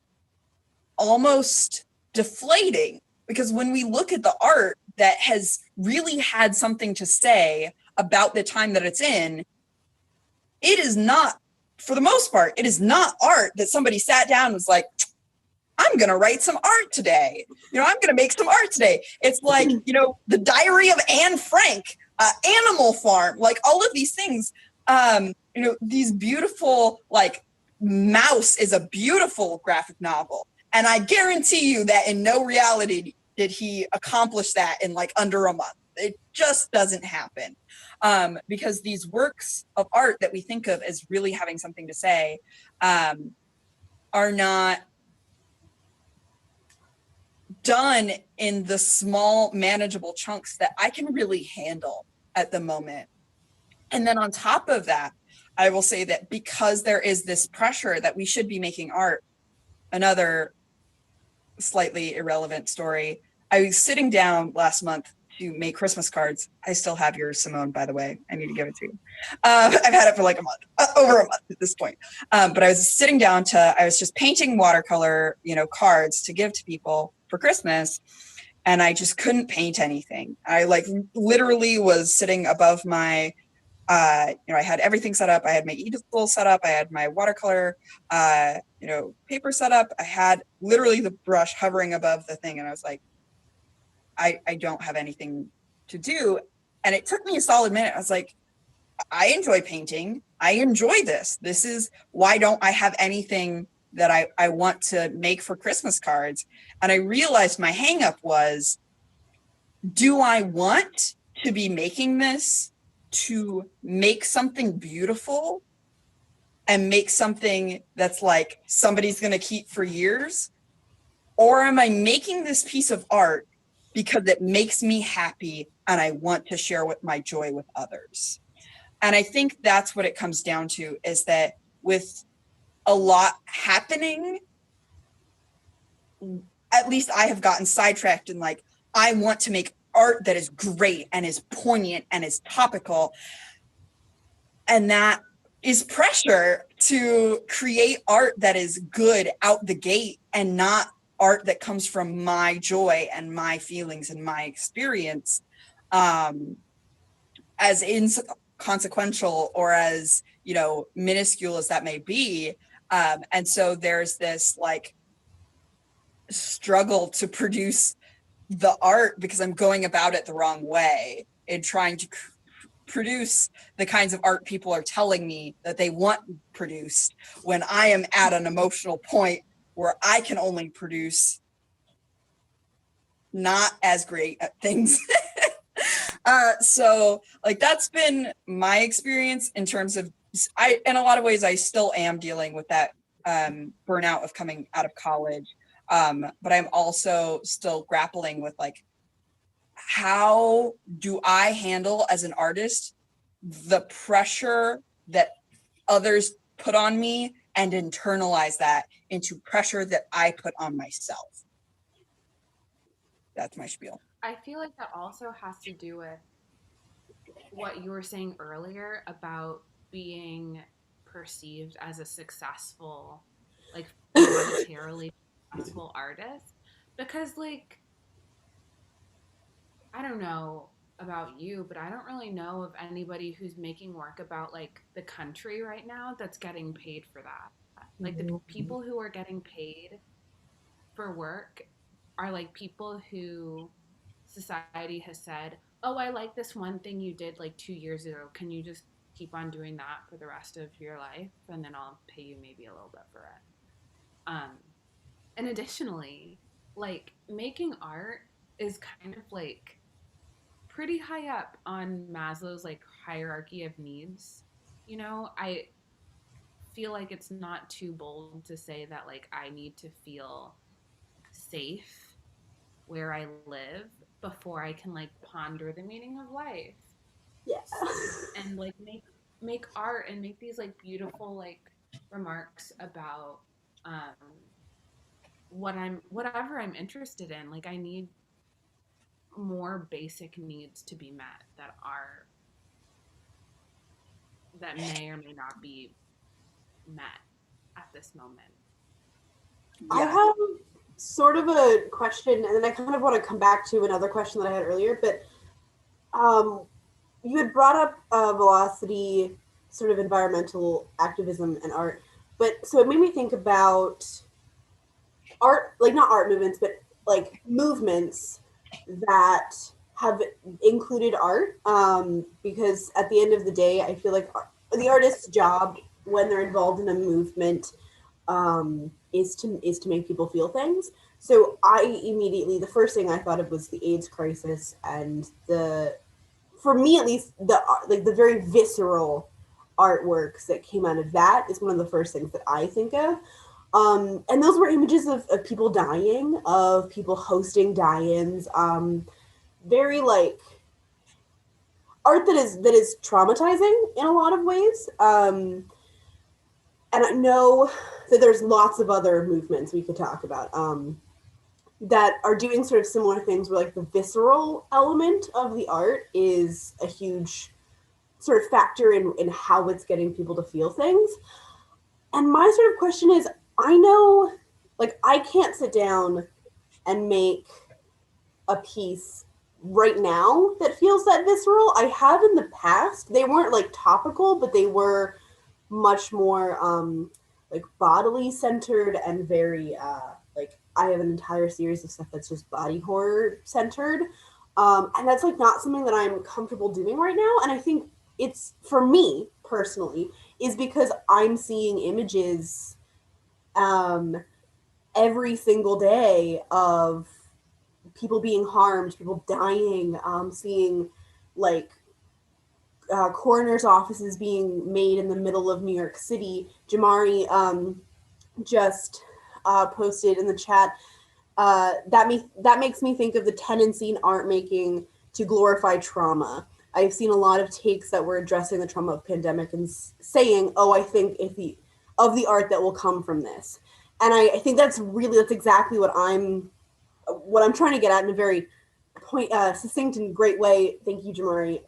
almost deflating, because when we look at the art that has really had something to say about the time that it's in, it is not, for the most part, it is not art that somebody sat down and was like, I'm going to write some art today. I'm going to make some art today. It's like, The Diary of Anne Frank, Animal Farm, all of these things, these beautiful, Mouse is a beautiful graphic novel. And I guarantee you that in no reality did he accomplish that in under a month. It just doesn't happen. Because these works of art that we think of as really having something to say are not done in the small, manageable chunks that I can really handle at the moment. And then on top of that, I will say that because there is this pressure that we should be making art, another slightly irrelevant story. I was sitting down last month to make Christmas cards. I still have yours, Simone, by the way. I need to give it to you. I've had it for a month, over a month at this point. But I was sitting down I was just painting watercolor, cards to give to people for Christmas. And I just couldn't paint anything. I literally was sitting above my, I had everything set up. I had my easel set up. I had my watercolor, paper set up. I had literally the brush hovering above the thing. And I was like, I don't have anything to do. And it took me a solid minute. I was like, I enjoy painting. I enjoy this. This is, why don't I have anything that I want to make for Christmas cards? And I realized my hang up was, do I want to be making this to make something beautiful and make something that's somebody's going to keep for years? Or am I making this piece of art because it makes me happy and I want to share my joy with others? And I think that's what it comes down to, is that with a lot happening, at least I have gotten sidetracked in I want to make art that is great and is poignant and is topical. And that is pressure to create art that is good out the gate, and not art that comes from my joy and my feelings and my experience, as inconsequential or as, minuscule as that may be. And so there's this struggle to produce the art because I'm going about it the wrong way in trying to produce the kinds of art people are telling me that they want produced, when I am at an emotional point where I can only produce not as great at things. So like that's been my experience in terms of, in a lot of ways I still am dealing with that burnout of coming out of college. But I'm also still grappling with like, how do I handle as an artist the pressure that others put on me and internalize that into pressure that I put on myself? That's my spiel. I feel like that also has to do with what you were saying earlier about being perceived as a successful, like monetarily successful artist. Because, like, I don't know about you, but I don't really know of anybody who's making work about like the country right now that's getting paid for that. Like the people who are getting paid for work are like people who society has said, "Oh, I like this one thing you did like 2 years ago. Can you just keep on doing that for the rest of your life and then I'll pay you maybe a little bit for it." And additionally, like making art is kind of like pretty high up on Maslow's like hierarchy of needs. You know, I feel like it's not too bold to say that like I need to feel safe where I live before I can like ponder the meaning of life. Yeah. And like make art and make these like beautiful like remarks about whatever I'm interested in. Like I need more basic needs to be met that may or may not be met at this moment. I Yeah. have sort of a question, and then I kind of want to come back to another question that I had earlier, but you had brought up Velocity, sort of environmental activism and art, but so it made me think about art, like not art movements, but like movements that have included art, because at the end of the day, I feel like the artist's job when they're involved in a movement is to make people feel things. So I immediately, the first thing I thought of was the AIDS crisis, and for me at least, the very visceral artworks that came out of that is one of the first things that I think of. And those were images of people dying, of people hosting die-ins, very like art that is traumatizing in a lot of ways. And I know that there's lots of other movements we could talk about that are doing sort of similar things where like the visceral element of the art is a huge sort of factor in how it's getting people to feel things. And my sort of question is, I know, like, I can't sit down and make a piece right now that feels that visceral. I have in the past. They weren't like topical, but they were much more like bodily centered and very like I have an entire series of stuff that's just body horror centered. And that's like not something that I'm comfortable doing right now. And I think it's, for me personally, is because I'm seeing images every single day of people being harmed, people dying, seeing like coroner's offices being made in the middle of New York City. Jamari just posted in the chat, that makes me think of the tendency in art making to glorify trauma. I've seen a lot of takes that were addressing the trauma of pandemic and saying, "Oh, I think of the art that will come from this," and I think that's exactly what I'm trying to get at in a very succinct and great way. Thank you, Jamari.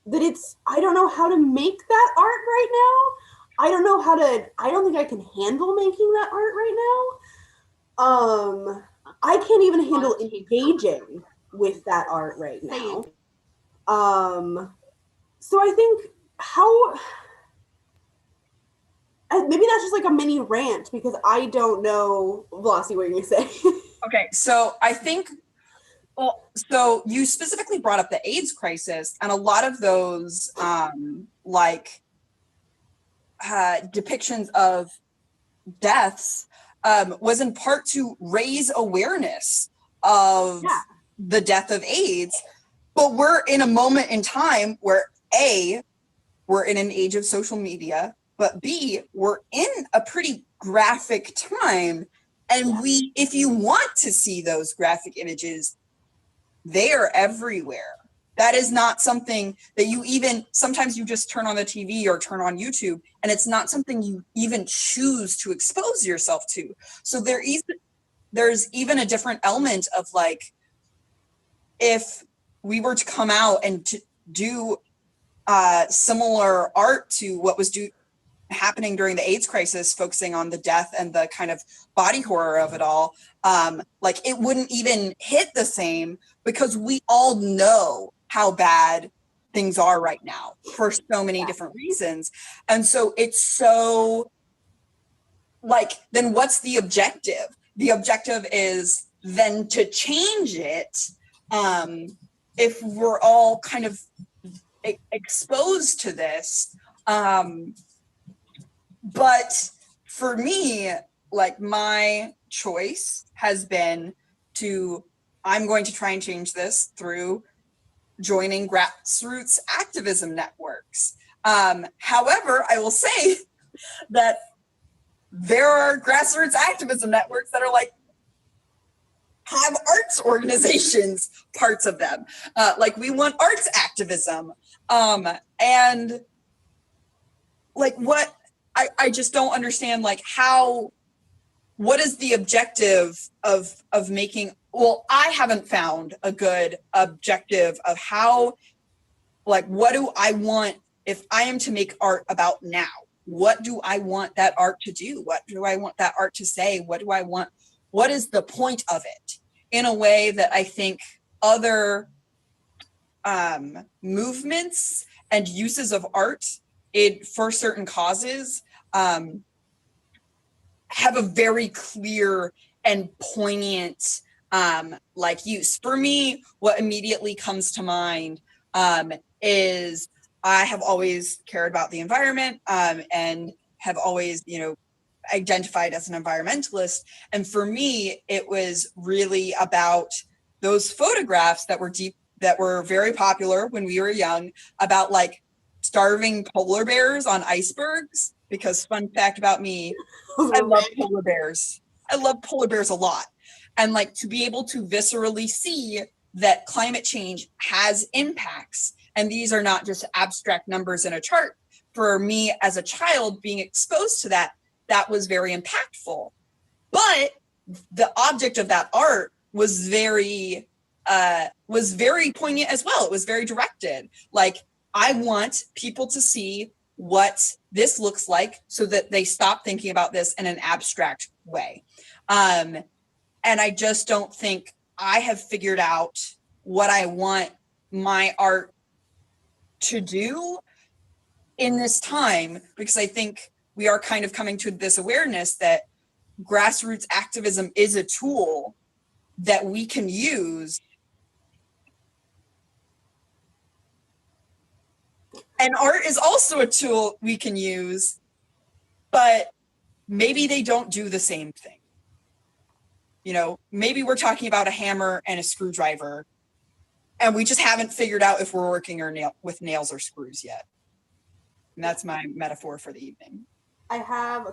That it's, I don't know how to make that art right now. I don't think I can handle making that art right now. I can't even handle engaging with that art right now. So I think maybe that's just like a mini rant because I don't know, Velocity, what you're gonna say. Okay, so I think, well, so you specifically brought up the AIDS crisis, and a lot of those depictions of deaths was in part to raise awareness of Yeah. the death of AIDS. But we're in a moment in time where A, we're in an age of social media, but B, we're in a pretty graphic time. And if you want to see those graphic images, they are everywhere. That is not something that sometimes you just turn on the TV or turn on YouTube, and it's not something you even choose to expose yourself to. So there's even a different element of like, if we were to come out and to do similar art to what was happening during the AIDS crisis, focusing on the death and the kind of body horror of it all, like it wouldn't even hit the same, because we all know how bad things are right now for so many different reasons. And so it's so like, then what's the objective? The objective is then to change it. If we're all kind of exposed to this, but for me, like, my choice has been I'm going to try and change this through joining grassroots activism networks. However, I will say that there are grassroots activism networks that are like, have arts organizations, parts of them. Like, we want arts activism. And like, what, I just don't understand, like, what is the objective of making, well, I haven't found a good objective of how, like, what do I want if I am to make art about now? What do I want that art to do? What do I want that art to say? What is the point of it? In a way that I think other movements and uses of art for certain causes have a very clear and poignant like use. For me, what immediately comes to mind is I have always cared about the environment and have always, identified as an environmentalist. And for me, it was really about those photographs that were very popular when we were young, about like starving polar bears on icebergs. Because fun fact about me, I love polar bears. I love polar bears a lot. And like, to be able to viscerally see that climate change has impacts, and these are not just abstract numbers in a chart. For me as a child, being exposed to that was very impactful. But the object of that art was very poignant as well. It was very directed. Like, I want people to see what this looks like so that they stop thinking about this in an abstract way. And I just don't think I have figured out what I want my art to do in this time, because I think we are kind of coming to this awareness that grassroots activism is a tool that we can use. And art is also a tool we can use, but maybe they don't do the same thing. Maybe we're talking about a hammer and a screwdriver, and we just haven't figured out if we're working with nails or screws yet. And that's my metaphor for the evening. I have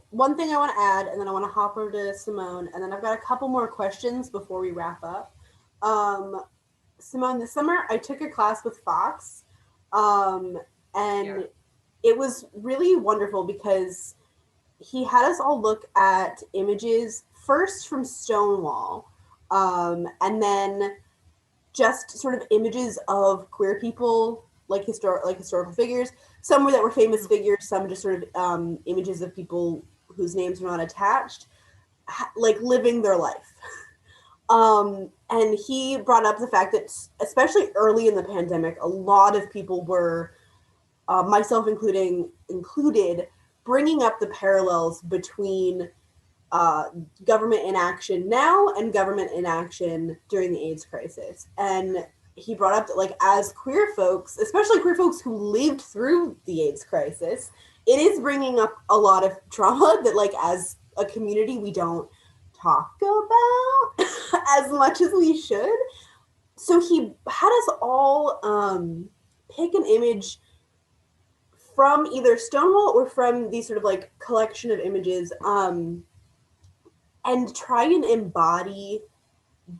one thing I want to add, and then I want to hop over to Simone, and then I've got a couple more questions before we wrap up. Simone, this summer I took a class with Fox, and it was really wonderful because he had us all look at images first from Stonewall, and then just sort of images of queer people, like historical figures. Some that were famous figures, some just sort of images of people whose names are not attached, like living their life. And he brought up the fact that, especially early in the pandemic, a lot of people were, myself included, bringing up the parallels between government inaction now and government inaction during the AIDS crisis. And he brought up that, like, as queer folks, especially queer folks who lived through the AIDS crisis, it is bringing up a lot of trauma that, like, as a community, we don't talk about as much as we should. So he had us all pick an image from either Stonewall or from these sort of like collection of images, and try and embody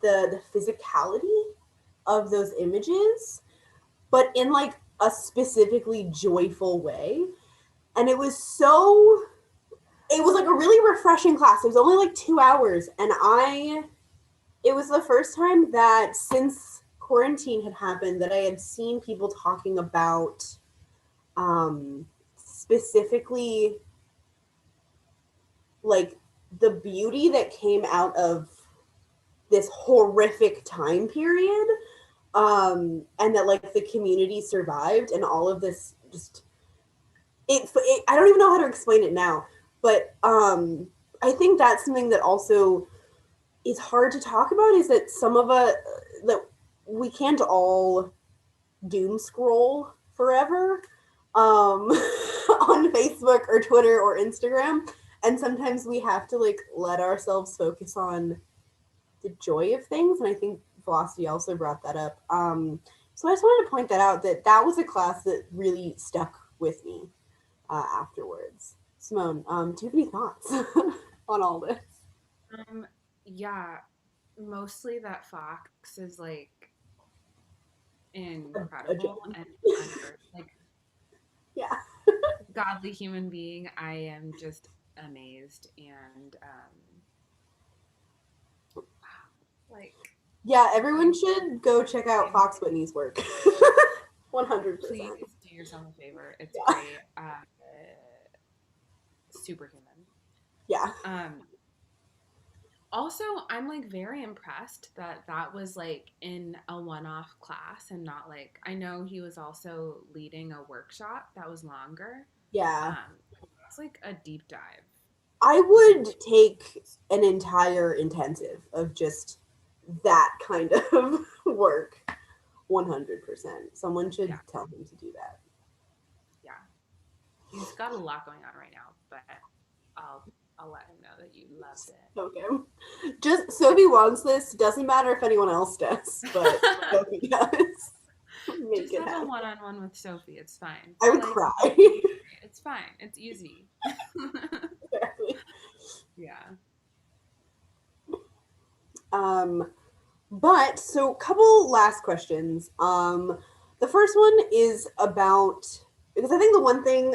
the physicality of those images, but in like a specifically joyful way. And it was like a really refreshing class. It was only like 2 hours, and it was the first time that since quarantine had happened that I had seen people talking about specifically like the beauty that came out of this horrific time period, and that like the community survived, and all of this just it I don't even know how to explain it now, but I think that's something that also is hard to talk about, is that some of us that we can't all doom scroll forever on Facebook or Twitter or Instagram, and sometimes we have to like let ourselves focus on the joy of things. And I think Velocity also brought that up. So I just wanted to point that out, that that was a class that really stuck with me afterwards. Simone, do you have any thoughts on all this? Yeah, mostly that Fox is like incredible and like Yeah. godly human being. I am just amazed, and like Yeah, everyone should go check out Fox Whitney's work. 100%. please do yourself a favor. It's Yeah. great. Superhuman. Yeah. Also, I'm like very impressed that that was like in a one-off class and not like, I know he was also leading a workshop that was longer. Yeah. It's like a deep dive. I would take an entire intensive of just that kind of work. 100%. Someone should tell him to do that. Yeah. He's got a lot going on right now, but I'll let him know that you loved it. Okay. Just Sophie wants this. Doesn't matter if anyone else does, but Sophie does. Make Just it have happen. a one-on-one with Sophie. It's fine. I would Like, cry. It's fine. It's easy. Exactly. Yeah. But so couple last questions. The first one is about, because I think the one thing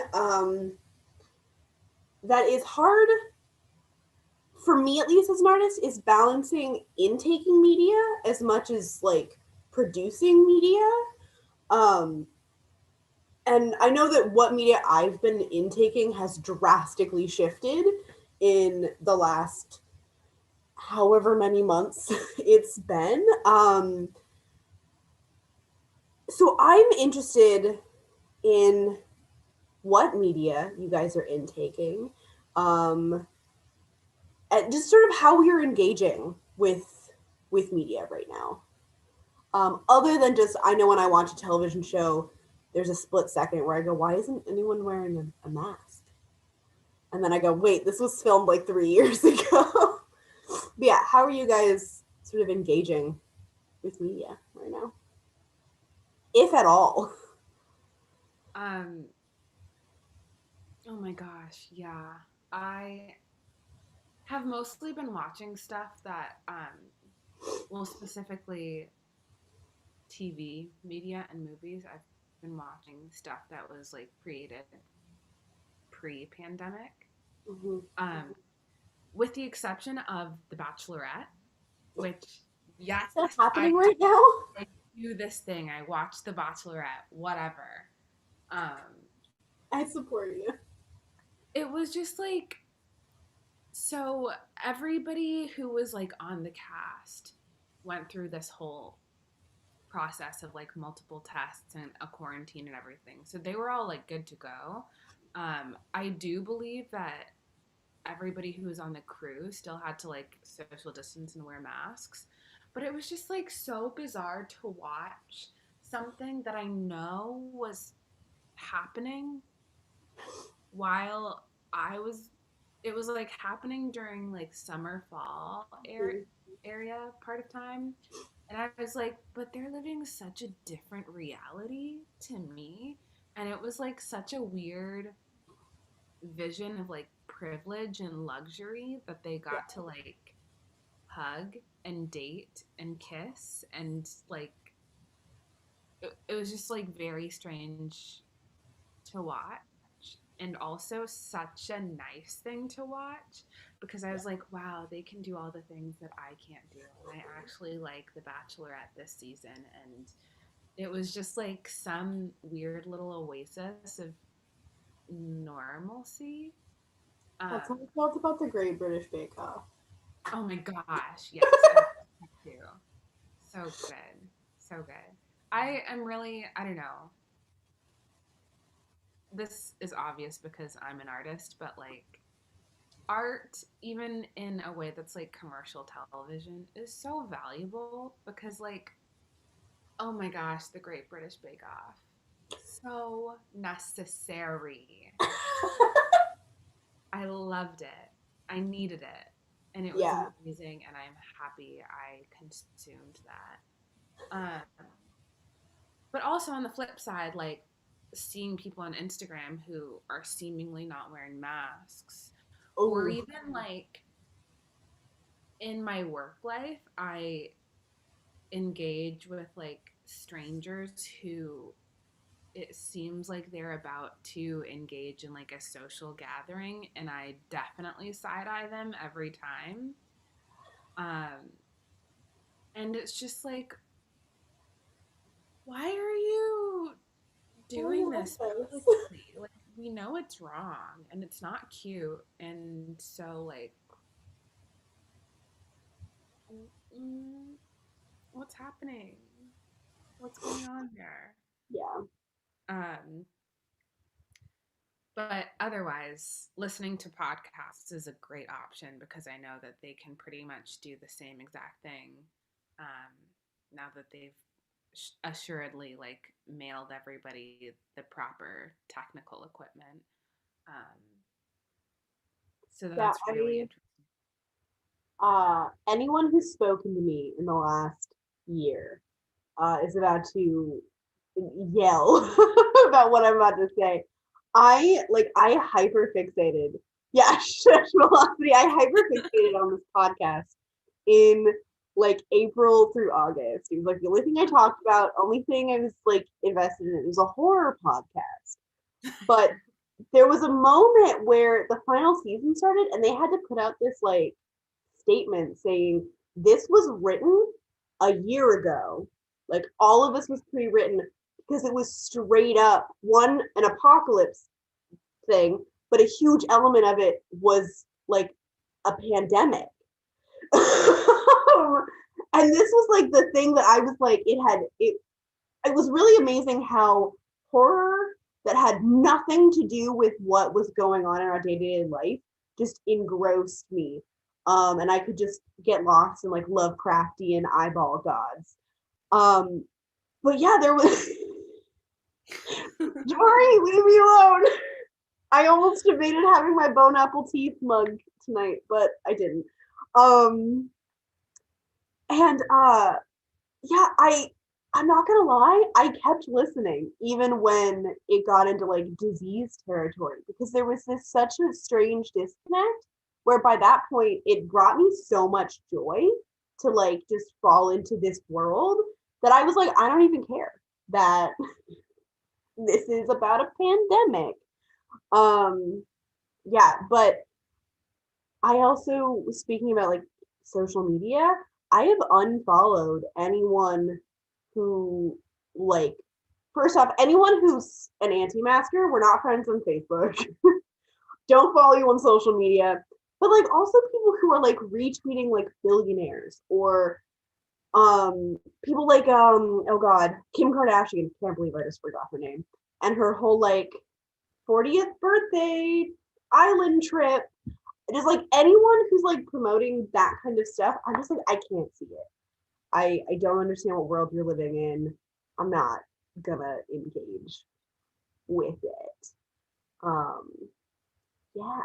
that is hard for me, at least as an artist, is balancing intaking media as much as like producing media. And I know that what media I've been intaking has drastically shifted in the last however many months it's been. So I'm interested in what media you guys are intaking, and just sort of how you're engaging with media right now. Other than just, I know when I watch a television show, there's a split second where I go, why isn't anyone wearing a mask? And then I go, wait, this was filmed like 3 years ago. But yeah, how are you guys sort of engaging with media right now? If at all. Oh my gosh, yeah. I have mostly been watching stuff that well, specifically TV media and movies. I've been watching stuff that was like created pre-pandemic. Mm-hmm. With the exception of The Bachelorette, which yes, That's happening right now. I do this thing. I watch The Bachelorette, whatever. I support you. It was just like, so everybody who was like on the cast went through this whole process of like multiple tests and a quarantine and everything. So they were all like good to go. I do believe that everybody who was on the crew still had to like social distance and wear masks. But it was just like so bizarre to watch something that I know was happening while I was it was like happening during like summer fall area part of time, and I was like, but they're living such a different reality to me, and it was like such a weird vision of like privilege and luxury that they got to like hug and date and kiss, and like it was just like very strange to watch, and also such a nice thing to watch, because I was like, wow, they can do all the things that I can't do. And I actually like The Bachelorette this season, and it was just like some weird little oasis of normalcy. That's how Um, I felt about the Great British Bake Off. oh my gosh, yes, I too. So good, so good. I am really, I don't know, this is obvious because I'm an artist, but like art, even in a way that's like commercial television, is so valuable because, like, oh my gosh, the Great British Bake Off. So necessary. I loved it. I needed it. And it was Yeah. amazing. And I'm happy I consumed that. But also on the flip side, like seeing people on Instagram who are seemingly not wearing masks, or Oh, even like in my work life, I engage with like strangers who it seems like they're about to engage in like a social gathering, and I definitely side eye them every time. Um, and it's just like, why are you oh, doing you like this this? publicly? Like, we know it's wrong and it's not cute. And so, like, mm, what's happening? What's going on here? Yeah. Um, but otherwise, listening to podcasts is a great option because I know that they can pretty much do the same exact thing, um, now that they've assuredly like mailed everybody the proper technical equipment. Um, so Yeah, that's really interesting. anyone who's spoken to me in the last year is about to yell about what I'm about to say. I hyper fixated. Yeah, shush, Velocity. I hyper fixated on this podcast in like April through August. It was like the only thing I talked about, only thing I was like invested in. It was a horror podcast. But there was a moment where the final season started and they had to put out this like statement saying this was written a year ago. Like all of this was pre-written because it was straight up one an apocalypse thing, but a huge element of it was like a pandemic. And this was like the thing that I was like, it was really amazing how horror that had nothing to do with what was going on in our day-to-day life just engrossed me. And I could just get lost in like Lovecraftian eyeball gods. Um, but yeah, there was Jory, leave me alone. I almost debated having my bone apple teeth mug tonight, but I didn't. Um, and yeah, I'm not gonna lie, I kept listening even when it got into like disease territory because there was this such a strange disconnect where by that point it brought me so much joy to like just fall into this world that I was like, I don't even care that this is about a pandemic. Um yeah, but I also, speaking about like social media, I have unfollowed anyone who, like, first off, anyone who's an anti-masker, we're not friends on Facebook. Don't follow you on social media. But like also people who are like retweeting like billionaires or people like oh god, Kim Kardashian, can't believe I just forgot her name. And her whole like 40th birthday island trip. just like anyone who's like promoting that kind of stuff, I'm just like, I can't see it. I don't understand what world you're living in. I'm not gonna engage with it. Um, yeah.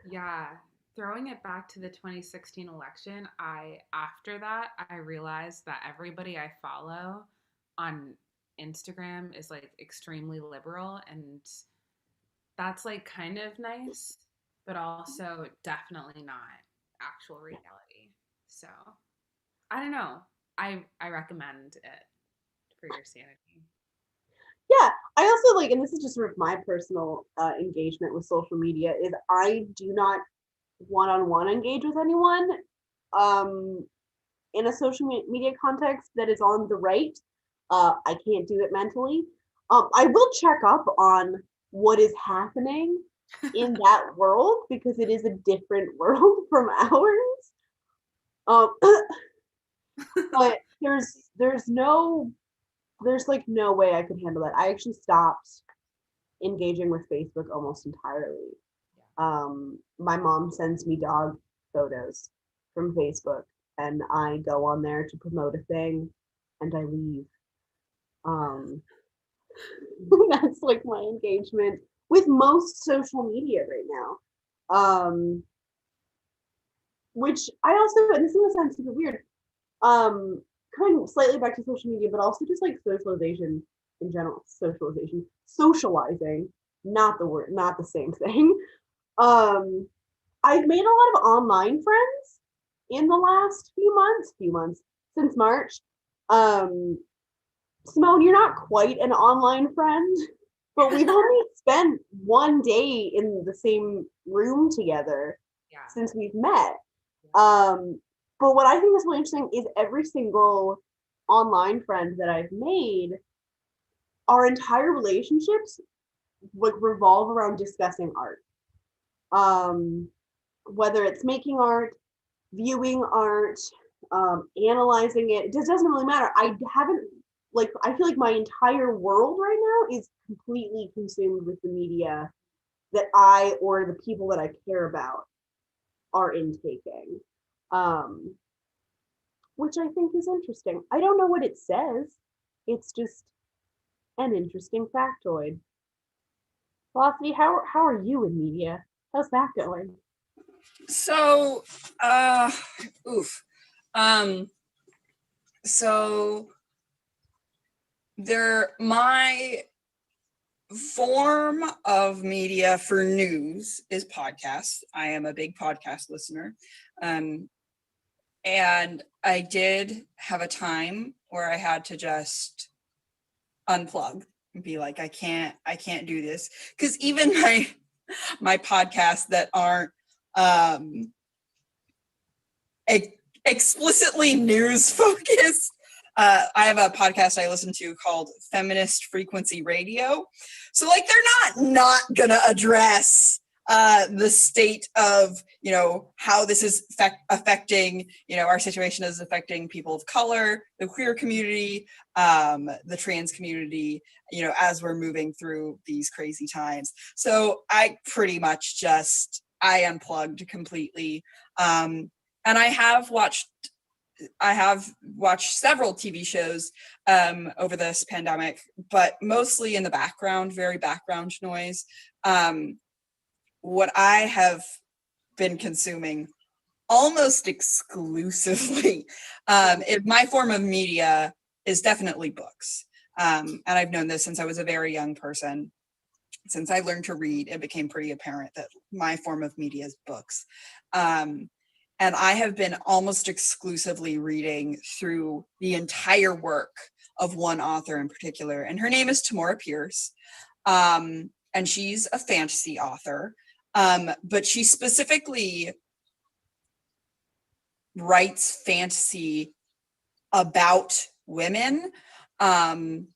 Yeah. Throwing it back to the 2016 election, after that, I realized that everybody I follow on Instagram is like extremely liberal, and that's like kind of nice, but also definitely not actual reality. So, I don't know. I recommend it for your sanity. Yeah, I also like, and this is just sort of my personal engagement with social media, is I do not one-on-one engage with anyone um, in a social media context that is on the right. I can't do it mentally. I will check up on what is happening in that world because it is a different world from ours. Um, but there's like no way I could handle it. I actually stopped engaging with Facebook almost entirely. My mom sends me dog photos from Facebook, and I go on there to promote a thing, and I leave. Um, that's like my engagement with most social media right now. Which I also, and this is gonna sound super weird, um, coming slightly back to social media, but also just like socialization in general, socializing, not the word, not the same thing. Um, I've made a lot of online friends in the last few months since March. Um, Simone, you're not quite an online friend, but we've only spent one day in the same room together Yeah. since we've met. But what I think is really interesting is every single online friend that I've made, our entire relationships like revolve around discussing art. Um, whether it's making art, viewing art, analyzing it, it just doesn't really matter. I haven't like I feel like my entire world right now is completely consumed with the media that I or the people that I care about are intaking. Um, which I think is interesting. I don't know what it says. It's just an interesting factoid. Velocity, how are you in media? How's that going? So, oof. Um, so my form of media for news is podcasts. I am a big podcast listener. And I did have a time where I had to just unplug and be like, I can't do this. Because even my podcasts that aren't explicitly news focused. I have a podcast I listen to called Feminist Frequency Radio. So like they're not gonna address the state of, how this is affecting, our situation is affecting people of color, the queer community, the trans community, as we're moving through these crazy times. So I pretty much I unplugged completely. And I have watched several TV shows over this pandemic, but mostly in the background, very background noise. What I have been consuming almost exclusively, my form of media is definitely books. And I've known this since I was a very young person. Since I learned to read, it became pretty apparent that my form of media is books. And I have been almost exclusively reading through the entire work of one author in particular. And her name is Tamora Pierce. And she's a fantasy author. But she specifically writes fantasy about women. And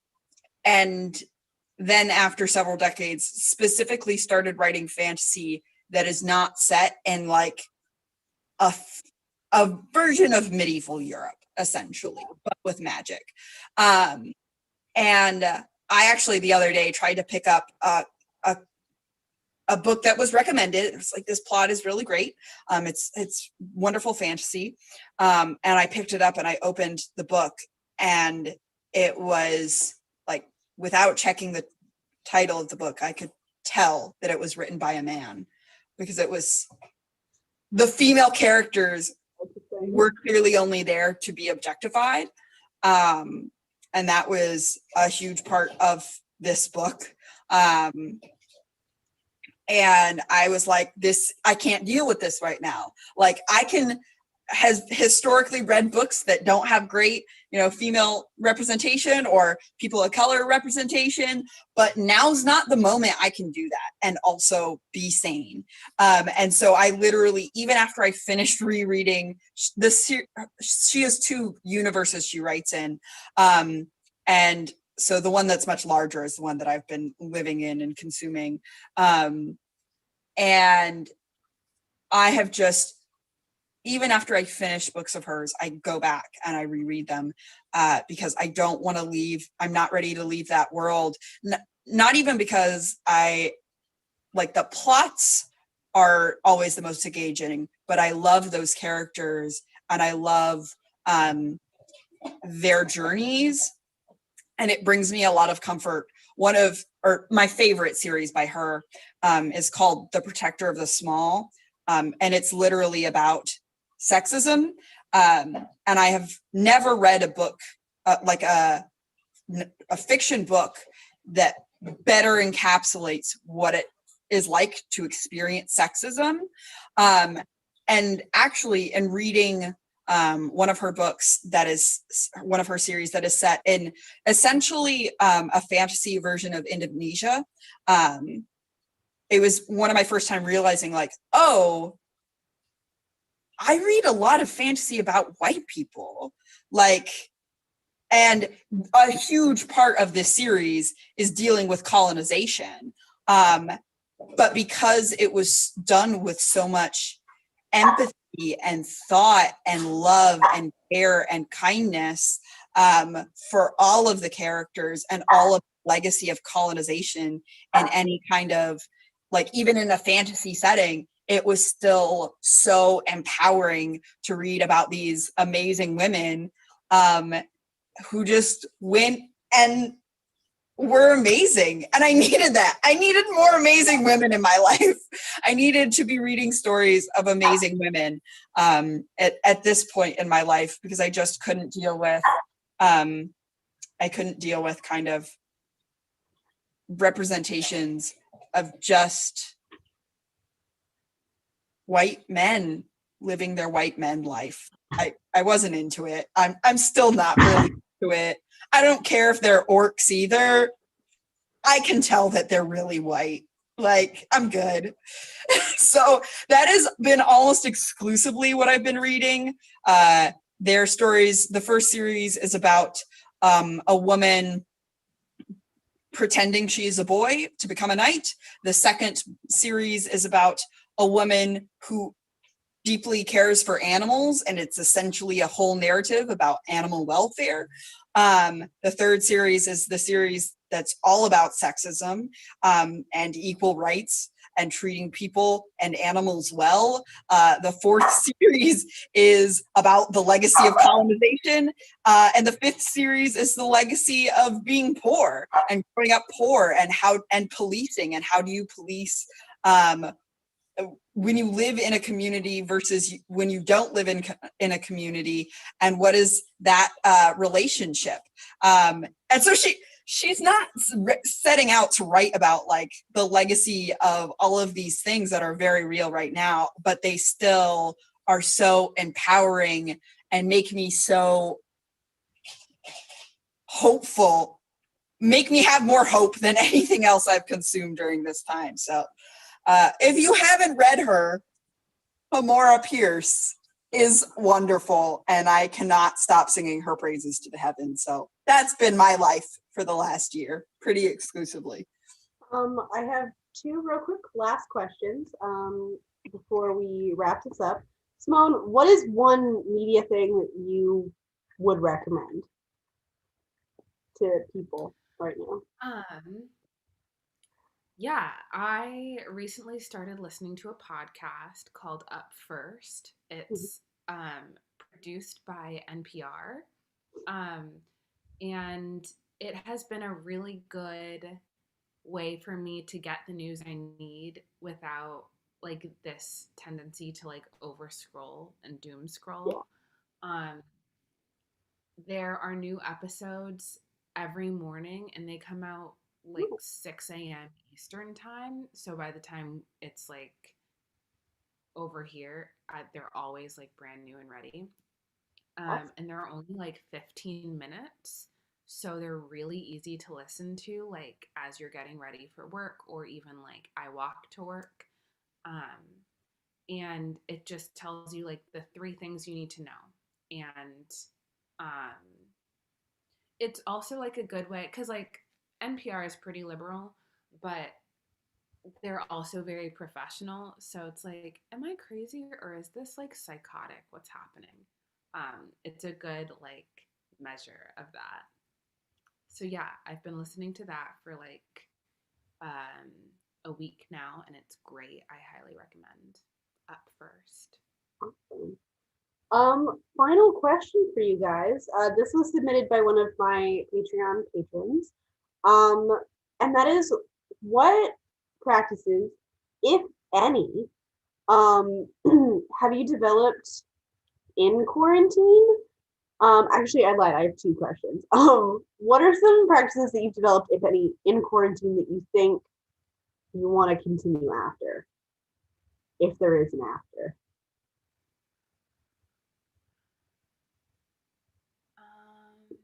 then after several decades, specifically started writing fantasy that is not set in like a version of medieval Europe, essentially, but with magic. And I actually the other day tried to pick up a book that was recommended. It's like, this plot is really great. It's wonderful fantasy. And I picked it up and I opened the book, and it was like, without checking the title of the book, I could tell that it was written by a man, because it was, the female characters were clearly only there to be objectified. And that was a huge part of this book. And I was like, I can't deal with this right now. Like, has historically read books that don't have great, female representation or people of color representation, but now's not the moment I can do that and also be sane. And so I literally, even after I finished rereading she has 2 universes she writes in. And so the one that's much larger is the one that I've been living in and consuming. And I have just, even after I finish books of hers, I go back and I reread them, because I don't want to leave. I'm not ready to leave that world. Not even because I like the plots are always the most engaging, but I love those characters and I love their journeys. And it brings me a lot of comfort. My favorite series by her is called The Protector of the Small. And it's literally about sexism. And I have never read a book, like a fiction book, that better encapsulates what it is like to experience sexism. And actually, in reading one of her books, that is one of her series that is set in essentially a fantasy version of Indonesia. It was one of my first time realizing, like, oh, I read a lot of fantasy about white people. Like, and a huge part of this series is dealing with colonization. But because it was done with so much empathy and thought and love and care and kindness for all of the characters and all of the legacy of colonization and any kind of, like, even in a fantasy setting, it was still so empowering to read about these amazing women who just went and were amazing. And I needed that. I needed more amazing women in my life. I needed to be reading stories of amazing women at this point in my life, because I just couldn't deal with, kind of representations of just white men living their white men life. I wasn't into it. I'm still not really into it. I don't care if they're orcs either. I can tell that they're really white. Like, I'm good. So that has been almost exclusively what I've been reading. Their stories, the first series is about a woman pretending she's a boy to become a knight. The second series is about a woman who deeply cares for animals, and it's essentially a whole narrative about animal welfare. The third series is the series that's all about sexism and equal rights and treating people and animals well. The fourth series is about the legacy of colonization. And the fifth series is the legacy of being poor and growing up poor, and policing, and how do you police when you live in a community versus when you don't live in a community, and what is that relationship? And so she's not setting out to write about like the legacy of all of these things that are very real right now, but they still are so empowering and make me so hopeful, make me have more hope than anything else I've consumed during this time. So if you haven't read her, Amora Pierce is wonderful, and I cannot stop singing her praises to the heavens. So that's been my life for the last year, pretty exclusively. I have 2 real quick last questions before we wrap this up. Simone, what is one media thing that you would recommend to people right now? Yeah, I recently started listening to a podcast called Up First. It's produced by NPR. Um, and it has been a really good way for me to get the news I need without like this tendency to like over scroll and doom Yeah. scroll. Um, there are new episodes every morning and they come out like 6 a.m. Eastern time. So by the time it's like over here, they're always like brand new and ready. That's And they're only like 15 minutes. So they're really easy to listen to, like as you're getting ready for work, or even like I walk to work. Um, and it just tells you like the three things you need to know. And um, it's also like a good way because like NPR is pretty liberal, but they're also very professional. So it's like, am I crazy or is this like psychotic? What's happening? It's a good like measure of that. So yeah, I've been listening to that for like um, a week now, and it's great. I highly recommend Up First. awesome. Final question for you guys. This was submitted by one of my Patreon patrons. Um, and that is, what practices, if any, um, have you developed in quarantine? Actually, I lied. I have two questions. What are some practices that you've developed, if any, in quarantine that you think you want to continue after, if there is an after? Um,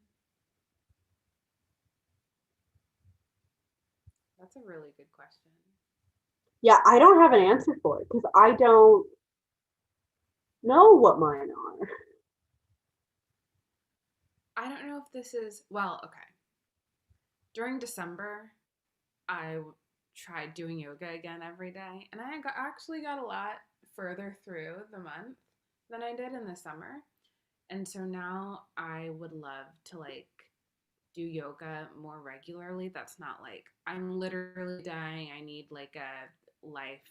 that's a really good question. Yeah, I don't have an answer for it because I don't know what mine are. I don't know if this is, well, okay. During December, I tried doing yoga again every day, and actually got a lot further through the month than I did in the summer. And so now I would love to like do yoga more regularly. That's not like I'm literally dying. I need like a life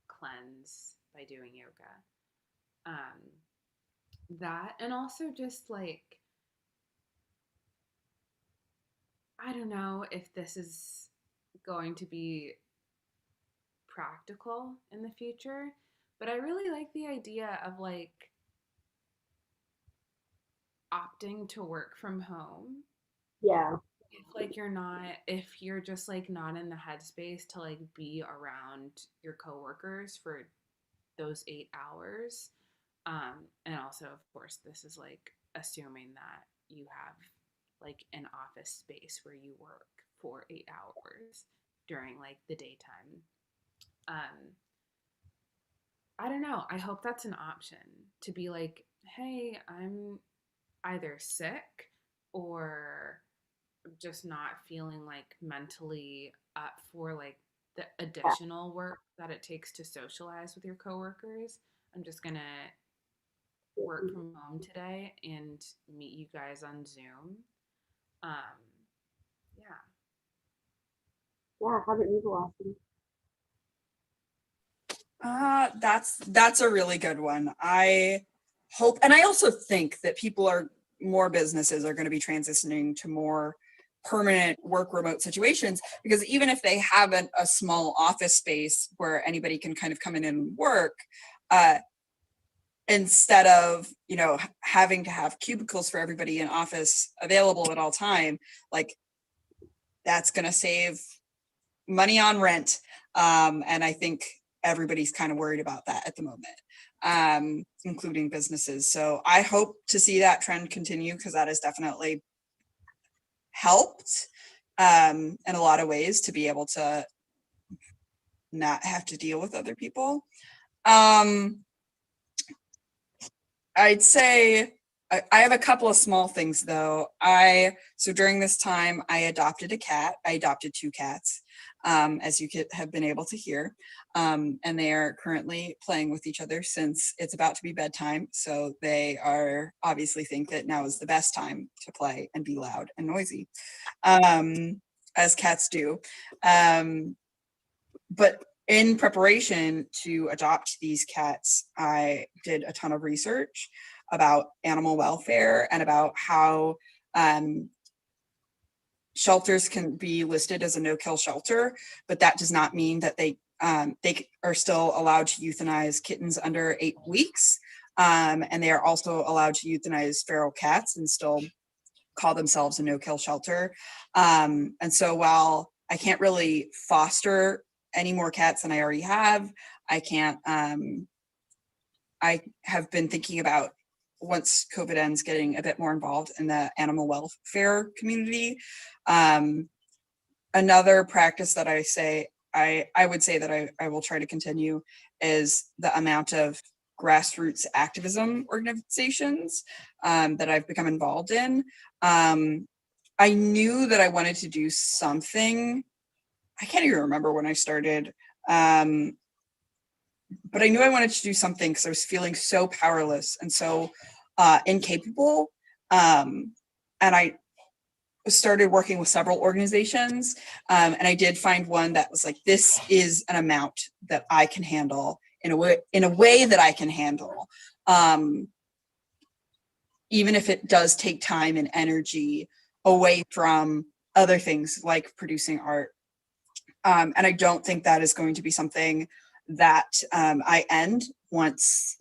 cleanse by doing yoga. Um, that and also just like I don't know if this is going to be practical in the future, but I really like the idea of like opting to work from home. Yeah. If you're just like not in the headspace to like be around your coworkers for those 8 hours. And also, of course, this is like assuming that you have like an office space where you work for 8 hours during like the daytime. Um, I don't know. I hope that's an option to be like, hey, I'm either sick or just not feeling like mentally up for like the Yeah. additional work that it takes to socialize with your coworkers. I'm just gonna work from home today and meet you guys on Zoom. Um, yeah. Yeah. How about you, Velocity? That's a really good one. I hope, and I also think that more businesses are going to be transitioning to more permanent work remote situations, because even if they have a small office space where anybody can kind of come in and work, uh, instead of having to have cubicles for everybody in office available at all time, like that's going to save money on rent. And I think everybody's kind of worried about that at the moment, including businesses. So I hope to see that trend continue, because that has definitely helped in a lot of ways to be able to not have to deal with other people. I'd say I have a couple of small things though. So during this time, I adopted a cat. I adopted two cats, as you have been able to hear. And they are currently playing with each other since it's about to be bedtime. So they are obviously think that now is the best time to play and be loud and noisy, as cats do. Um, but in preparation to adopt these cats, I did a ton of research about animal welfare and about how shelters can be listed as a no-kill shelter, but that does not mean that they are still allowed to euthanize kittens under 8 weeks. And they are also allowed to euthanize feral cats and still call themselves a no-kill shelter. And so while I can't really foster any more cats than I already have, I can't, I have been thinking about, once COVID ends, getting a bit more involved in the animal welfare community. Another practice that I would say that I will try to continue is the amount of grassroots activism organizations that I've become involved in. I knew that I wanted to do something. I can't even remember when I started, but I knew I wanted to do something because I was feeling so powerless and so incapable. And I started working with several organizations, and I did find one that was like, this is an amount that I can handle in a way that I can handle, even if it does take time and energy away from other things like producing art. And I don't think that is going to be something that I end once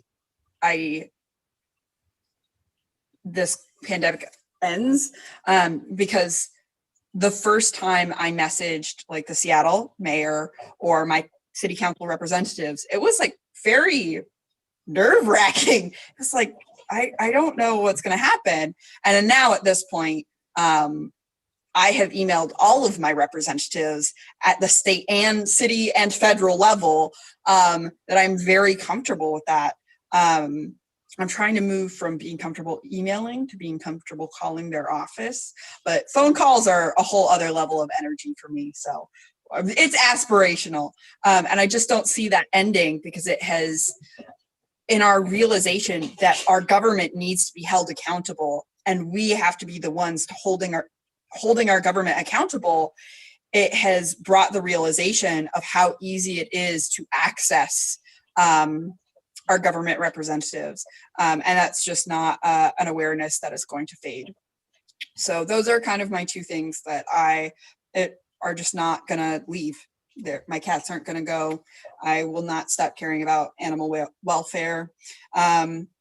this pandemic ends, because the first time I messaged like the Seattle mayor or my city council representatives, it was like very nerve-wracking. It's like, I don't know what's going to happen. And then now at this point, I have emailed all of my representatives at the state and city and federal level, that I'm very comfortable with that. I'm trying to move from being comfortable emailing to being comfortable calling their office, but phone calls are a whole other level of energy for me. So it's aspirational. And I just don't see that ending, because it has, in our realization that our government needs to be held accountable and we have to be the ones holding our government accountable, it has brought the realization of how easy it is to access our government representatives. And that's just not an awareness that is going to fade. So those are kind of my two things that are just not gonna leave. My cats aren't gonna go. I will not stop caring about animal welfare.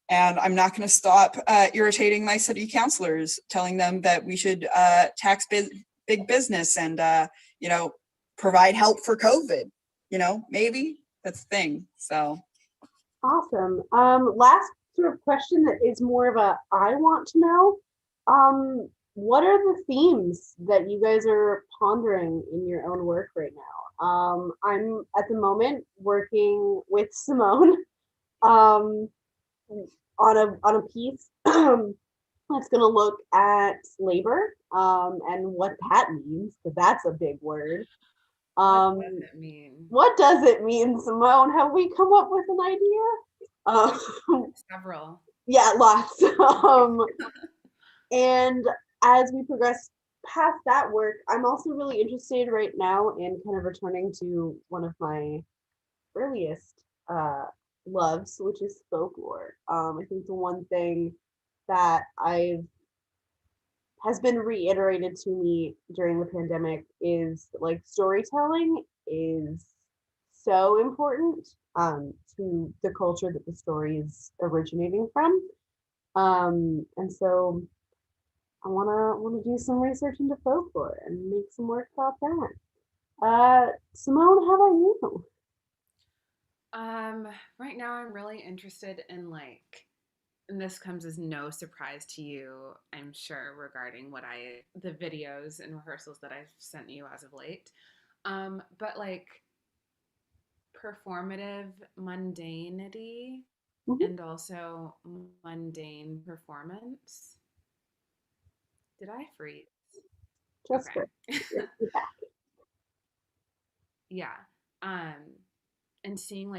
And I'm not going to stop irritating my city councilors, telling them that we should tax big business and, provide help for COVID. Maybe that's the thing. So. Awesome. Last sort of question that is more of a I want to know. What are the themes that you guys are pondering in your own work right now? I'm at the moment working with Simone. On a piece that's going to look at labor and what that means, because that's a big word. What does it mean? What does it mean, Simone? Have we come up with an idea? Several. Yeah, lots. And as we progress past that work, I'm also really interested right now in kind of returning to one of my earliest loves, which is folklore. I think the one thing that I've has been reiterated to me during the pandemic is like storytelling is so important to the culture that the story is originating from. And so I wanna do some research into folklore and make some work about that. Simone, how about you? Right now I'm really interested in and this comes as no surprise to you, I'm sure, regarding the videos and rehearsals that I've sent you as of late. But performative mundanity Mhm. and also mundane performance. Did I freeze? Just Okay. for Yeah. Um, and seeing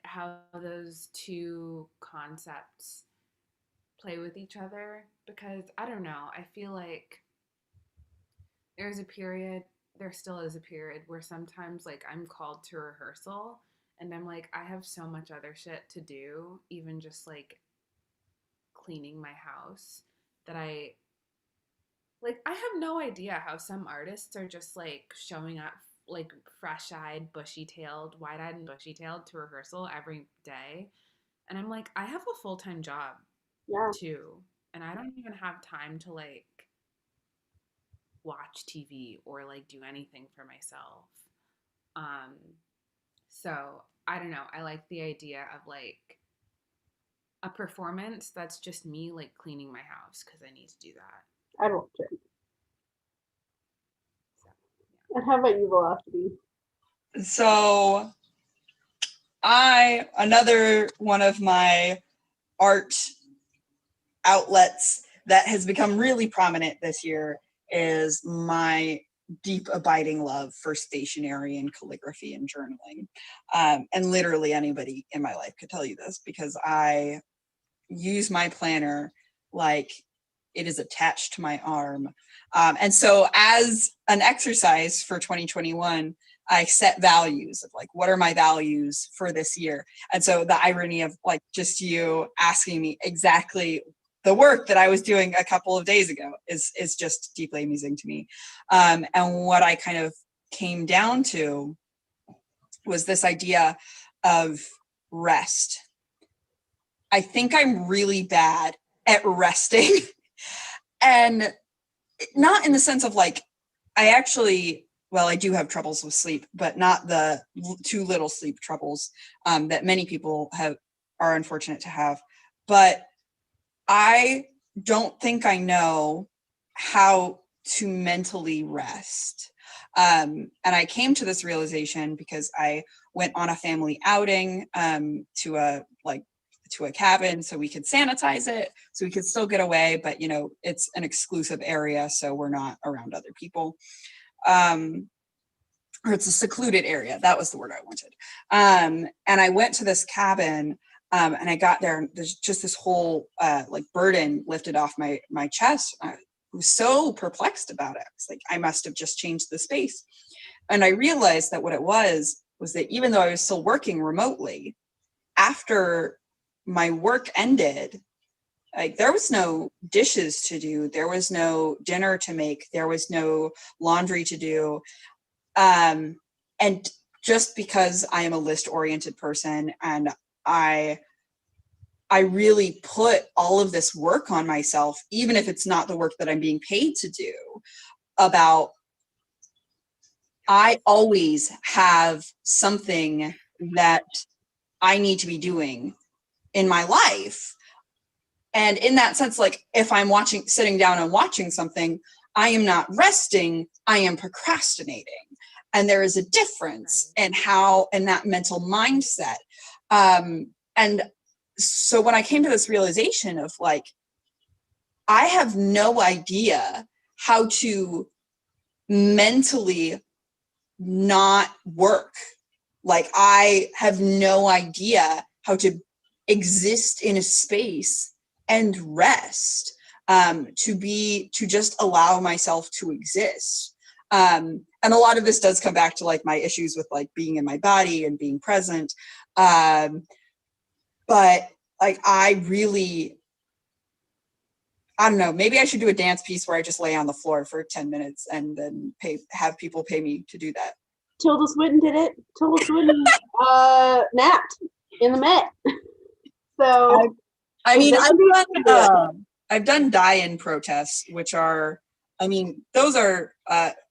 how those two concepts play with each other, because I don't know, I feel like there was a period there still is a period where sometimes like I'm called to rehearsal and I'm like, I have so much other shit to do, even just like cleaning my house, that I have no idea how some artists are just like showing up like fresh-eyed, bushy-tailed, wide-eyed and bushy-tailed to rehearsal every day. And I'm like, I have a full-time job Yeah. too, and I don't even have time to like watch TV or like do anything for myself. Um so I don't know. I like the idea of like a performance that's just me like cleaning my house because I need to do that. I'd watch it. So And how about you, Velocity? So another one of my art outlets that has become really prominent this year is my deep abiding love for stationery and calligraphy and journaling. And literally anybody in my life could tell you this, because I use my planner like it is attached to my arm. And so as an exercise for 2021, I set values of like, what are my values for this year? And so the irony of like just you asking me exactly the work that I was doing a couple of days ago is just deeply amusing to me. And what I kind of came down to was this idea of rest. I think I'm really bad at resting. And not in the sense of like, I do have troubles with sleep, but not the too little sleep troubles that many people are unfortunate to have. But I don't think I know how to mentally rest. And I came to this realization because I went on a family outing to a cabin so we could sanitize it, so we could still get away, but it's an exclusive area, so we're not around other people. Or it's a secluded area. That was the word I wanted. And I went to this cabin and I got there and there's just this whole burden lifted off my chest. I was so perplexed about it. It's like, I must have just changed the space. And I realized that what it was that even though I was still working remotely, after my work ended, like there was no dishes to do, there was no dinner to make, there was no laundry to do. And just because I am a list-oriented person and I really put all of this work on myself, even if it's not the work that I'm being paid to do, about I always have something that I need to be doing in my life. And in that sense, like if I'm sitting down and watching something, I am not resting, I am procrastinating. And there is a difference in that mental mindset. And so when I came to this realization of like, I have no idea how to mentally not work. Like I have no idea how to exist in a space and rest, to just allow myself to exist. And a lot of this does come back to like my issues with like being in my body and being present. But like I don't know, maybe I should do a dance piece where I just lay on the floor for 10 minutes and then have people pay me to do that. Tilda Swinton did it. Tilda Swinton napped in the Met. So I mean, I've done die-in protests, which are, I mean, those are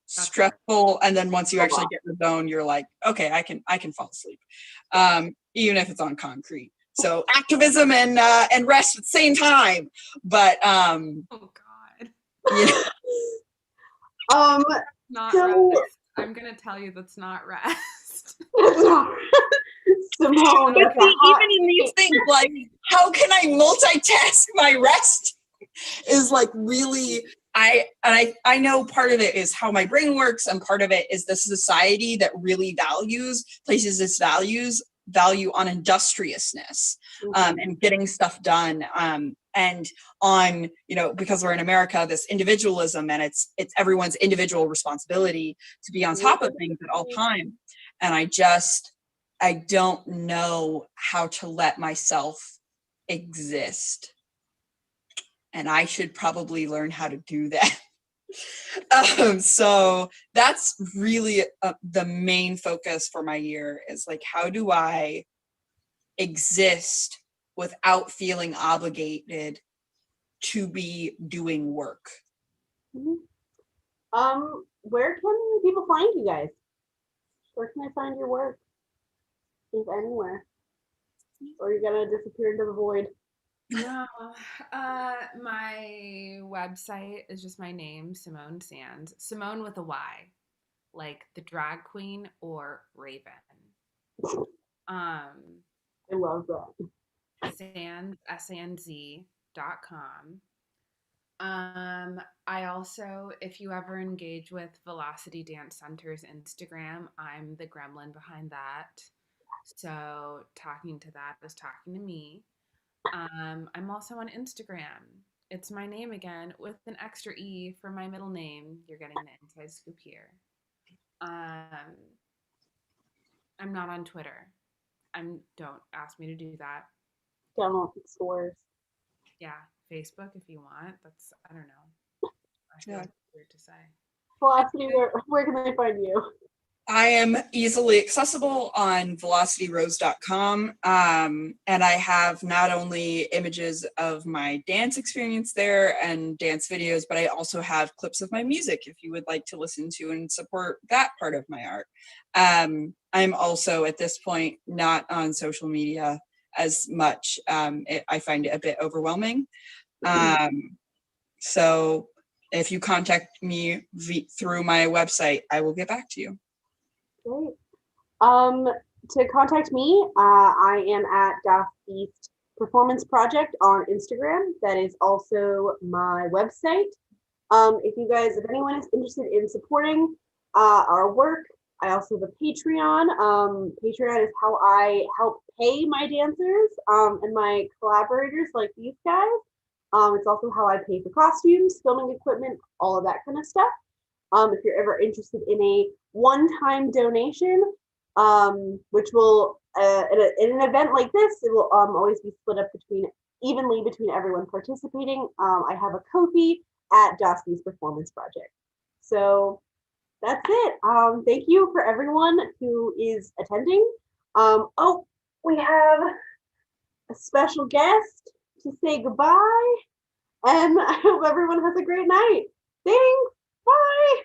stressful. And then once you actually get the zone, you're like, okay, I can fall asleep, even if it's on concrete. So activism and rest at the same time. But oh God. Yeah. Not rest. I'm gonna tell you that's not rest. Simone, but see, even in these things, like how can I multitask my rest is like really I know part of it is how my brain works, and part of it is the society that really places its value on industriousness and getting stuff done. and on, because we're in America, this individualism, and it's everyone's individual responsibility to be on top of things at all time. And I don't know how to let myself exist. And I should probably learn how to do that. So that's really the main focus for my year, is like, how do I exist without feeling obligated to be doing work? Where can people find you guys? Where can I find your work? If anywhere. Or you're gonna disappear into the void? No, my website is just my name, Simone Sands. Simone with a Y, like the drag queen or Raven. I love that. Sands, SANZ.com. I also, if you ever engage with Velocity Dance Center's Instagram, I'm the gremlin behind that. So talking to that is talking to me. I'm also on Instagram. It's my name again with an extra E for my middle name. You're getting the inside scoop here. I'm not on Twitter. Don't ask me to do that. Don't, it's the worst. Yeah, Facebook if you want. That's, I don't know. I feel like it's weird to say. Velocity, where can they find you? I am easily accessible on velocityrose.com. And I have not only images of my dance experience there and dance videos, but I also have clips of my music if you would like to listen to and support that part of my art. I'm also at this point not on social media as much. I find it a bit overwhelming. So if you contact me through my website, I will get back to you. Great. To contact me, I am at Goth East Performance Project on Instagram. That is also my website. If anyone is interested in supporting our work, I also have a Patreon. Patreon is how I help pay my dancers and my collaborators like these guys. It's also how I pay for costumes, filming equipment, all of that kind of stuff. If you're ever interested in a one-time donation, which will, in an event like this, it will always be split up evenly between everyone participating. I have a Ko-fi at Doski's Performance Project. So that's it. Thank you for everyone who is attending. We have a special guest to say goodbye, and I hope everyone has a great night. Thanks. Bye.